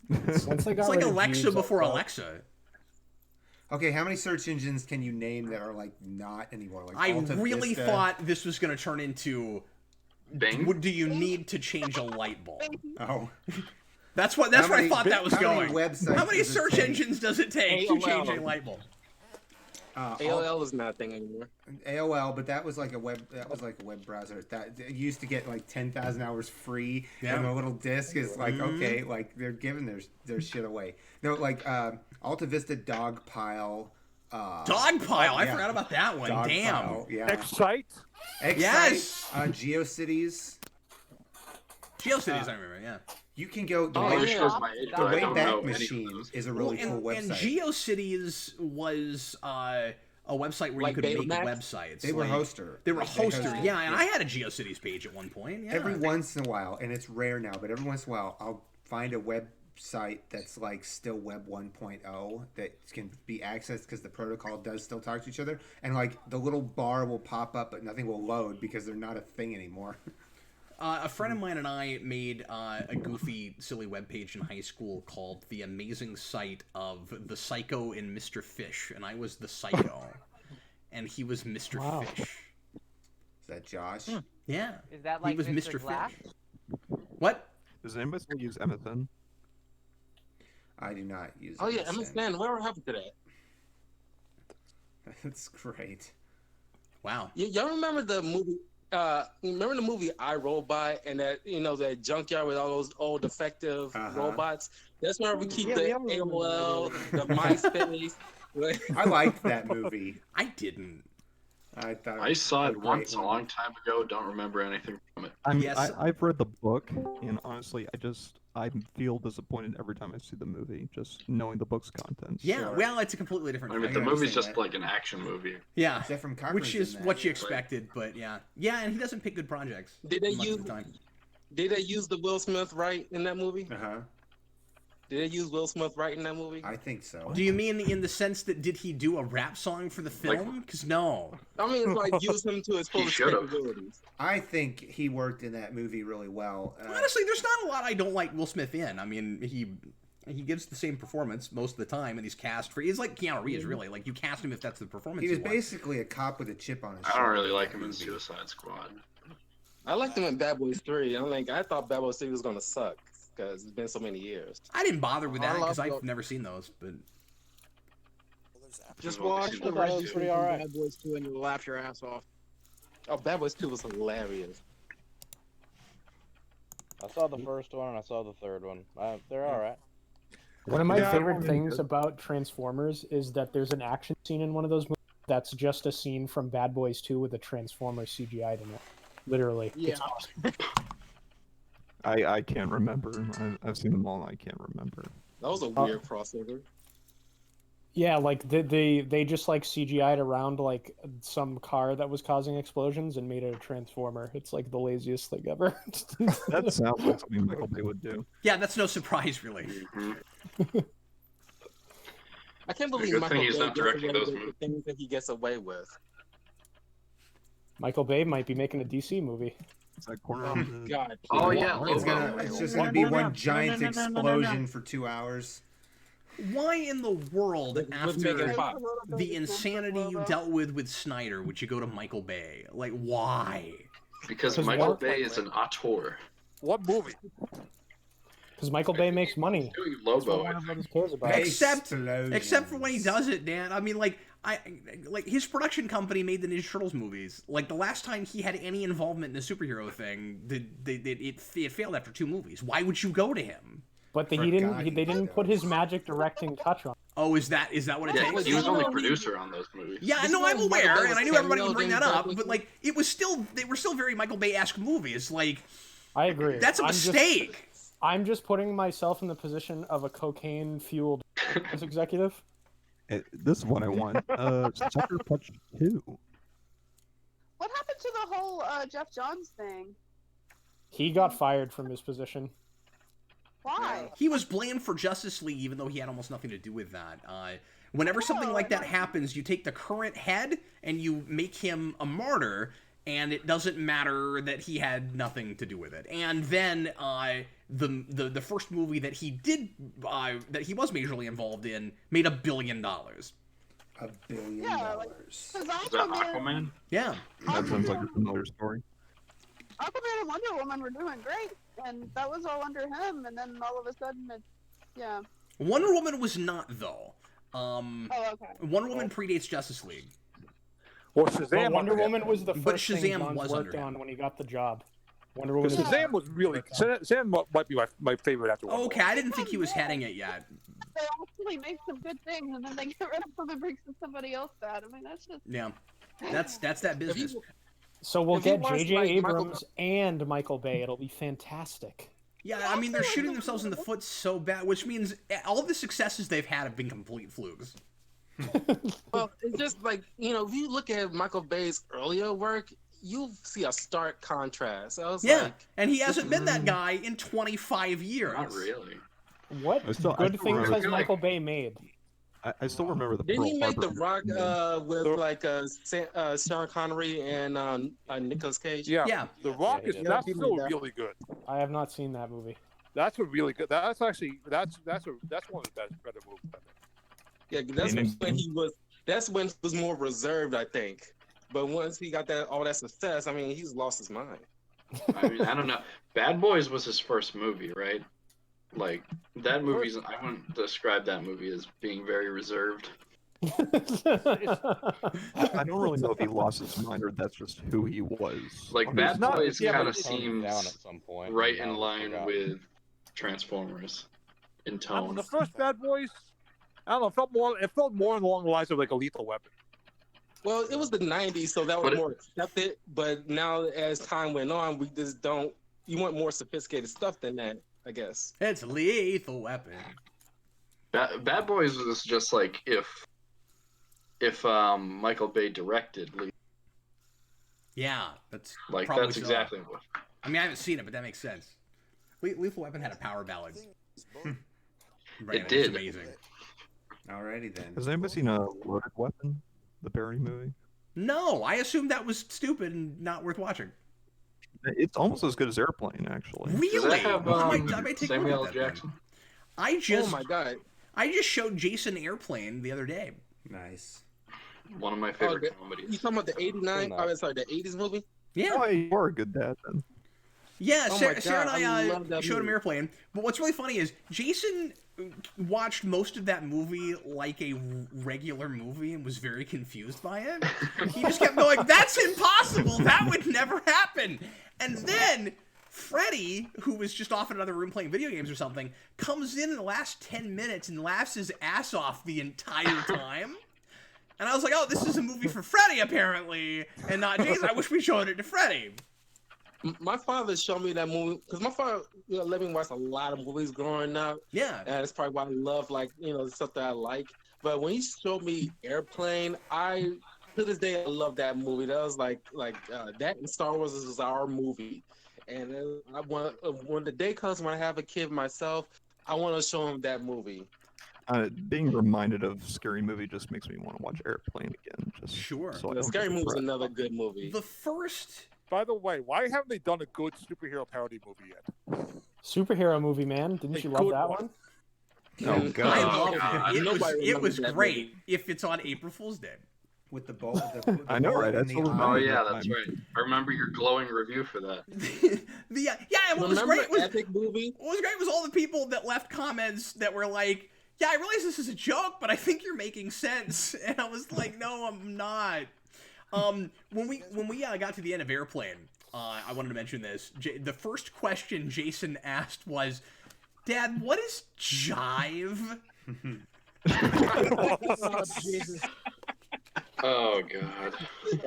Once they got It's like rid of Alexa Jeeves, I before thought- Alexa. Okay, how many search engines can you name that are like not anymore? Like I Alta really Vista? thought this was going to turn into. Bing? Do you need to change a light bulb? Oh. That's what How I many- thought that was how going. many websites How many does it search take? engines does it take to change a AOL. light bulb? AOL is not a thing anymore. AOL, but that was like a web. That was like a web browser. That you used to get like 10,000 hours free, Yeah. and the little disc is like Mhm. okay, like they're giving their shit away. No, like Alta Vista Dogpile. Dogpile, I forgot about that one. Damn. Dogpile, yeah. Excite. Yes! GeoCities. GeoCities, I remember. Yeah. You can go. The Oh, way, this shows my age, the but I don't Wayback know any of Machine those. is a really cool And website. GeoCities was a website where Like you could make Betamax? websites. They were like- hoster. They were They hoster. hosted, Yeah, and yeah. I had a GeoCities page at one point. Yeah. Every once in a while, and it's rare now, but every once in a while, I'll find a website that's like still Web 1.0 that can be accessed because the protocol does still talk to each other, and like the little bar will pop up, but nothing will load because they're not a thing anymore. A friend of mine and I made a goofy, silly webpage in high school called The Amazing Sight of the Psycho in Mr. Fish, and I was the Psycho, and he was Mr. Wow. Fish. Is that Josh? Yeah. Is that He like was Mr. Mr. Glass? Fish. What? Does anybody still use MSN? I do not use. Oh yeah, MSN. MSN. Whatever happened to that? That's great. Wow. Y'all remember the movie? Remember the movie I Robot and that that junkyard with all those old defective robots? That's where we keep Yeah, the we all remember AOL, that the MySpace. I liked that movie. I didn't. I thought I saw it a great once a one. long time ago. Don't remember anything from it. I mean, Yes. I've read the book, and honestly, I feel disappointed every time I see the movie, just knowing the book's contents. Yeah, Sure. well, it's a completely different I mean, thing. the I movie's understand just that. like an action movie. Yeah. Zephyr Cochran's Which is in that. what you expected, but yeah. Yeah, and he doesn't pick good projects. Did they much use? of the time. Did they use the Will Smith right in that movie? Uh-huh. Did they use Will Smith right in that movie? I think so. Do you mean in the sense that did he do a rap song for the film? Because no. I mean, it's like use him to his He fullest should've. capabilities. I think he worked in that movie really well. Honestly, there's not a lot I don't like Will Smith in. I mean, he gives the same performance most of the time, and he's cast for. He's like Keanu Reeves, really. Like you cast him if that's the performance. He was you want. basically a cop with a chip on his I shoulder. don't really like that him in movie. Suicide Squad. I liked him in Bad Boys 3. I thought Bad Boys 3 was gonna suck because it's been so many years. I didn't bother with I that because love I've Will- never seen those. But Just I've only watch seen the the rest first of two. Bad Boys 2 and you'll laugh your ass off. Oh, Bad Boys 2 was hilarious. I saw the first one and I saw the third one. They're all right. One of my Yeah, favorite really things good. about Transformers is that there's an action scene in one of those movies that's just a scene from Bad Boys 2 with a Transformer CGI'd in it. Literally. It's Yeah. awesome. I can't remember. I've seen them all, and I can't remember. That was a weird crossover. Yeah, like they just like CGI'd around like some car that was causing explosions and made it a Transformer. It's like the laziest thing ever. That sounds like something Michael Bay would do. yeah, that's no surprise, really. I can't believe Good Michael thing he's Bay not gets directing away those with the movies. things that he gets away with. Michael Bay might be making a DC movie. It's that corner Oh, of the... God. Oh yeah, It's Lobo. just gonna be one giant explosion for 2 hours. Why in the world, With after Megan Fox. the insanity you dealt with Snyder, would you go to Michael Bay? Like, why? Because 'Cause Michael Warp- Bay is an auteur. What movie? Because Michael Bay makes money. Doing That's what Lobo. Warner Brothers cares about. Except Explosions. Except for when he does it, Dan. I mean, like, like his production company made the Ninja Turtles movies. Like the last time he had any involvement in a superhero thing, it failed after 2 movies. Why would you go to him? But they didn't put his magic directing touch on. Oh, is that what it takes? He was only producer on those movies. Yeah, no, I'm aware, and I knew everybody would bring that up, but like they were still very Michael Bay-esque movies. Like, I agree. That's a mistake. I'm just putting myself in the position of a cocaine-fueled business executive. This is what I want. Sucker Punch 2. What happened to the whole Jeff Johns thing? He got fired from his position. Why? He was blamed for Justice League, even though he had almost nothing to do with that. Whenever something like that happens, you take the current head and you make him a martyr, and it doesn't matter that he had nothing to do with it. And then the first movie that he did that he was majorly involved in made $1 billion. $1 billion. Is that Aquaman? Yeah. That sounds like a familiar story. Aquaman and Wonder Woman were doing great, and that was all under him. And then all of a sudden, yeah. Wonder Woman was not though. Okay. Wonder Woman predates Justice League. Well, Shazam. Wonder Woman was the But first thing Shazam Johns was worked under him. on when he got the job. Wonder Woman. Shazam was really. Shazam might be my favorite after. Okay, I didn't think he was heading it yet. They actually make some good things, and then they get rid of them and bring somebody else bad. I mean, that's just. Yeah, that's that business. So we'll If you get watch, J.J. like, Abrams and Michael Bay. It'll be fantastic. Yeah, I mean, they're shooting themselves in the foot so bad, which means all the successes they've had have been complete flukes. Well, it's just like, if you look at Michael Bay's earlier work, you see a stark contrast. I was Yeah, and he hasn't been that guy in 25 years. Not really. What I still good things remember- has Michael Bay made? I still remember the Didn't Pearl he make The Harbor Rock movie. with like Sean Connery and Nicolas Cage? Yeah. The Rock Yeah, is he that's did still that. really good. I have not seen that movie. That's a really good. That's actually that's one of the better movies. Yeah, that's when he was more reserved, I think. But once he got all that success, I mean, he's lost his mind. I mean, I don't know. Bad Boys was his first movie, right? Like that movie's. I wouldn't describe that movie as being very reserved. I don't really know if he lost his mind or that's just who he was. Like He's Bad not- Boys yeah, but kind of it toned seems down at some point, right and in now line forgotten. with Transformers in I mean, tone. the first Bad Boys, I don't know, it felt more along the lines of like a Lethal Weapon. Well, it was the 90s, so that was more accepted. But now, as time went on, we just don't. You want more sophisticated stuff than that, I guess. It's Lethal Weapon. Bad Boys was just like if Michael Bay directed. Yeah, that's Like probably that's so. exactly what. I mean, I haven't seen it, but that makes sense. Lethal Weapon had a power ballad. Right, It did. was amazing. Alrighty then. Has anybody seen a Loaded Weapon? The Barry movie? No, I assumed that was stupid and not worth watching. It's almost as good as Airplane, actually. Really? Does that have Well, I might take a Samuel look L. at that then. Jackson? Oh my god! I just showed Jason Airplane the other day. Nice. One of my favorite comedies. You talking about the '89? The '80s movie? Yeah. Oh, you are a good dad then. Yeah, Oh Sarah, my Sarah God, and I I love that showed him movie. Airplane. But what's really funny is Jason watched most of that movie like a regular movie and was very confused by it. He just kept going, "That's impossible! That would never happen!" And then Freddy, who was just off in another room playing video games or something, comes in the last 10 minutes and laughs his ass off the entire time. And I was like, "Oh, this is a movie for Freddy, apparently, and not Jason. I wish we showed it to Freddy." My father showed me that movie because my father let me watch a lot of movies growing up. Yeah, and it's probably why I love the stuff that I like. But when he showed me Airplane, to this day I love that movie. That was like that and Star Wars is our movie. And I want when the day comes when I have a kid myself, I want to show him that movie. Being reminded of Scary Movie just makes me want to watch Airplane again. Just Sure. So I The don't Scary get Movie is depressed. another good movie. The first. By the way, why haven't they done a good superhero parody movie yet? Superhero movie, man. Didn't you love good that one. one? Oh god. I love God. it. Nobody It was remembers that great movie. if it's on April Fool's Day. With the ball. The I know, ball right? in That's the what was eye. Oh my- yeah, that's right. I remember your glowing review for that. Yeah, what was Remember great was Epic movie? what was great was all the people that left comments that were like, yeah, I realize this is a joke, but I think you're making sense. And I was like, no, I'm not. When we got to the end of Airplane, I wanted to mention this. The first question Jason asked was, Dad, what is jive? Oh, Jesus. Oh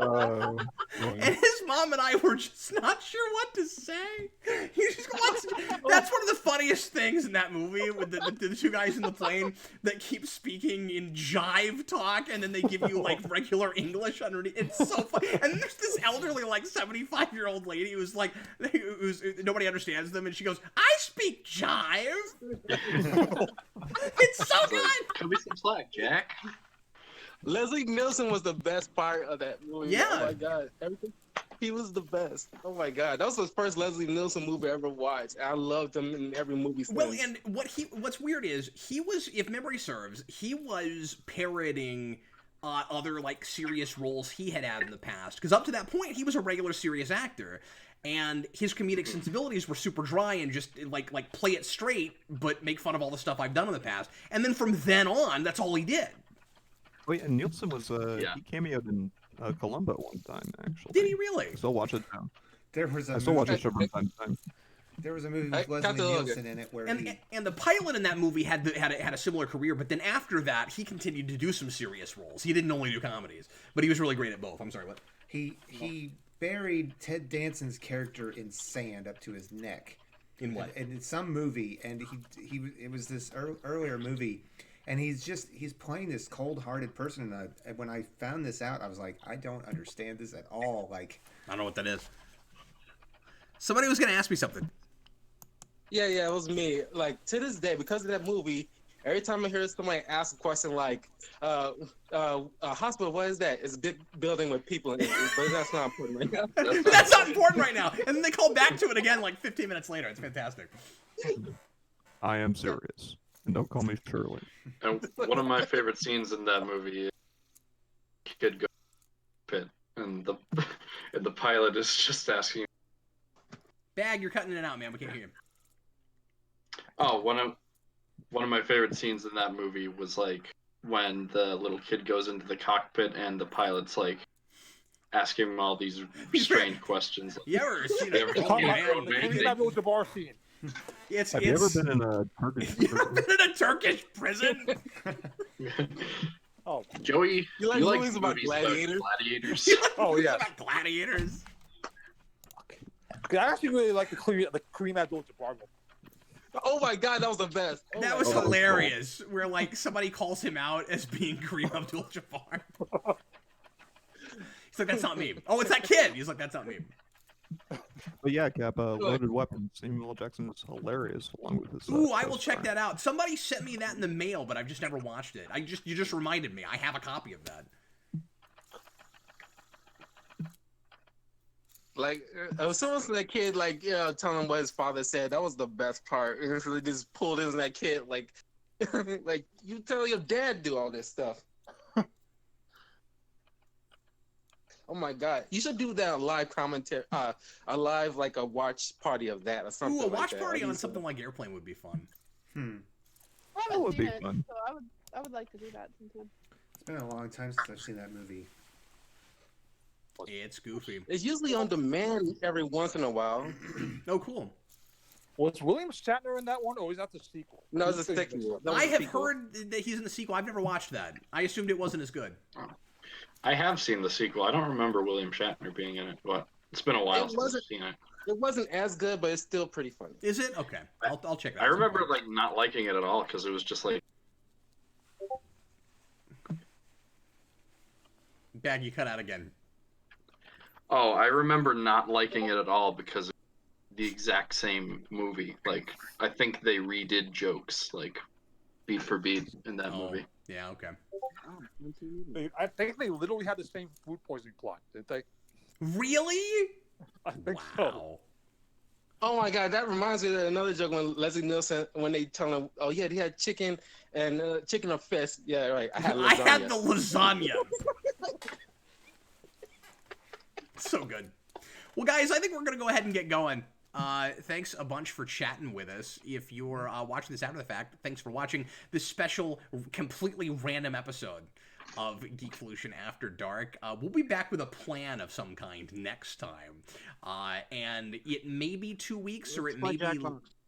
God. And his mom and I were just not sure what to say. He just wants. That's one of the funniest things in that movie with the two guys in the plane that keep speaking in jive talk, and then they give you like regular English underneath. It's so funny. And then there's this elderly, like 75-year-old lady who's like, nobody understands them, and she goes, "I speak jive." It's so good. Cut me some slack, Jack. Leslie Nielsen was the best part of that movie. Yeah. Oh my god. Everything. He was the best. Oh my god. That was the first Leslie Nielsen movie I ever watched. I loved him in every movie since. Well, and what's weird is he was, if memory serves, he was parodying other like serious roles he had in the past. Because up to that point, he was a regular serious actor, and his comedic sensibilities were super dry and just like play it straight, but make fun of all the stuff I've done in the past. And then from then on, that's all he did. Wait, and Nielsen was he cameoed in Columbo one time, actually. Did he really? I still watch it now. I still watch it from time to time. There was a movie with Leslie Nielsen in it where and the pilot in that movie had a similar career, but then after that, he continued to do some serious roles. He didn't only do comedies, but he was really great at both. I'm sorry, what? He buried Ted Danson's character in sand up to his neck. In what? And in some movie, and it was this earlier movie. And he's playing this cold-hearted person, and when I found this out, I was like, I don't understand this at all. Like, I don't know what that is. Somebody was going to ask me something. Yeah, it was me. Like, to this day, because of that movie, every time I hear somebody ask a question like, a hospital, what is that? It's a big building with people in it, but that's not important right now. That's not important right now. And then they call back to it again like 15 minutes later. It's fantastic. I am serious. And don't call me Shirley. And one of my favorite scenes in that movie is kid go pit, and the pilot is just asking. Bag, you're cutting it out, man. We can't hear you. Oh, one of my favorite scenes in that movie was like when the little kid goes into the cockpit and the pilot's like asking him all these strange questions. You ever seen Have the bar scene. Have you ever been in a Turkish prison? You ever been in a Turkish prison? Oh, Joey, you like movies about gladiators? Oh yeah, about gladiators. I actually really like the Kareem Abdul-Jabbar movie. Oh my god, that was the best. Oh that was hilarious. Where like somebody calls him out as being Kareem Abdul-Jabbar. He's like, that's not me. Oh, it's that kid. He's like, that's not me. But yeah, Cap, Loaded Weapon. Samuel L. Jackson is hilarious along with his. Ooh, I will check that out. Somebody sent me that in the mail, but I've just never watched it. You just reminded me. I have a copy of that. Like, someone to that kid, like, telling him what his father said, that was the best part. And so they just pulled in that kid, like, like, you tell your dad do all this stuff. Oh my god, you should do that live commentary, a live like a watch party of that or something. Ooh, a watch like party on something like Airplane would be fun. I That haven't would seen be it, fun. so I would like to do that sometime. it's been a long time since I've seen that movie. It's goofy. It's usually on demand every once in a while. Oh, cool. Was William Shatner in that one, or was that the sequel? No, it's a sequel. I have heard that he's in the sequel. I've never watched that. I assumed it wasn't as good. I have seen the sequel. I don't remember William Shatner being in it, but it's been a while since I've seen it. It wasn't as good, but it's still pretty funny. Is it? Okay, I'll check it out. I remember like not liking it at all because it was just like. Bag, you cut out again. Oh, I remember not liking it at all because it's the exact same movie. Like, I think they redid jokes, like, beat for beat in that movie. Yeah, okay. I think they literally had the same food poisoning plot, didn't they? Really? I think so. Oh my god, that reminds me of another joke when Leslie Nielsen, when they tell him, oh yeah, they had chicken and chicken or fish. Yeah, right. I had the lasagna. So good. Well, guys, I think we're going to go ahead and get going. Thanks a bunch for chatting with us. If you're watching this after the fact, thanks for watching this special, completely random episode of Geekvolution After Dark. We'll be back with a plan of some kind next time. And it may be 2 weeks or it may be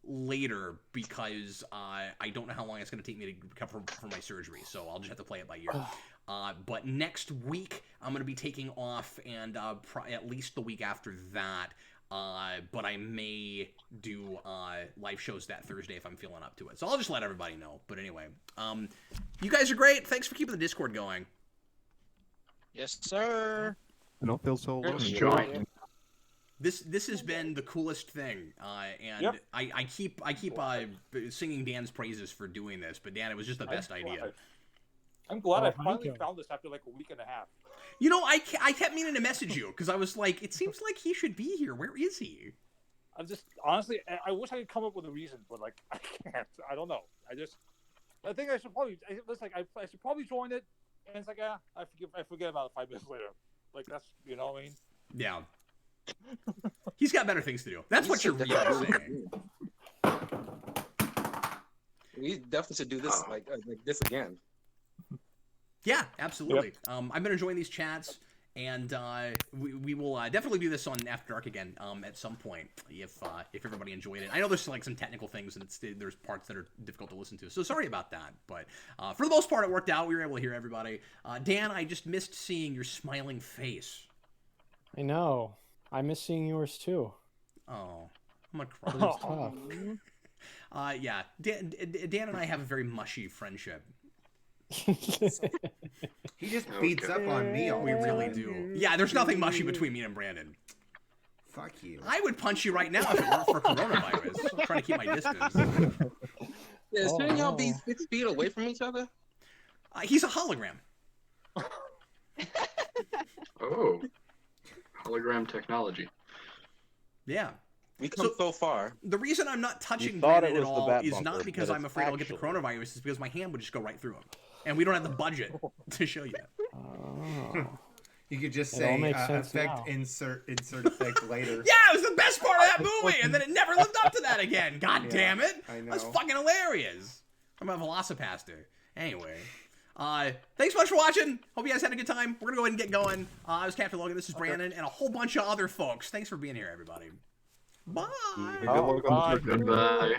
later because I don't know how long it's going to take me to recover from my surgery, so I'll just have to play it by ear. But next week, I'm going to be taking off, and at least the week after that, but I may do live shows that Thursday if I'm feeling up to it. So I'll just let everybody know. But anyway, you guys are great. Thanks for keeping the Discord going. Yes, sir. I don't feel so alone. This has been the coolest thing, and Yep. I keep singing Dan's praises for doing this. But Dan, it was just the best idea. I'm glad Oh, I thank finally you. found this after like a week and a half. You know, I kept meaning to message you because I was like, it seems like he should be here. Where is he? I'm just honestly, I wish I could come up with a reason, but like I can't. I don't know. I think I should probably. It's like I should probably join it, and it's like I forget about it 5 minutes later. Like that's what I mean. Yeah. He's got better things to do. That's what you're really saying. We definitely should do this like this again. Yeah, absolutely. I've been enjoying these chats, and we will definitely do this on After Dark again at some point if everybody enjoyed it. I know there's like some technical things and there's parts that are difficult to listen to, so sorry about that. But for the most part, it worked out. We were able to hear everybody. Dan, I just missed seeing your smiling face. I know. I miss seeing yours too. Oh, I'm gonna cry. It was tough. Yeah, Dan and I have a very mushy friendship. He just beats up on me all We the really time. do. Yeah, there's nothing mushy between me and Brandon. Fuck you. I would punch you right now if it weren't for coronavirus. I'm trying to keep my distance. Yeah, shouldn't y'all be 6 feet away from each other? He's a hologram. Oh. Hologram technology. Yeah. We come so far. The reason I'm not touching thought Brandon it at was the all bat is bunker, not because but I'm it's afraid I'll get the actually- coronavirus. It's because my hand would just go right through him. And we don't have the budget to show you that. Oh. You could just It all say makes sense effect now. insert effect later. Yeah, it was the best part of that movie, and then it never lived up to that again. God damn it. I know. That's fucking hilarious. I'm a Velocipaster. Anyway. Thanks so much for watching. Hope you guys had a good time. We're gonna go ahead and get going. I was Captain Logan, this is Brandon, and a whole bunch of other folks. Thanks for being here, everybody. Bye. Good luck on the Goodbye.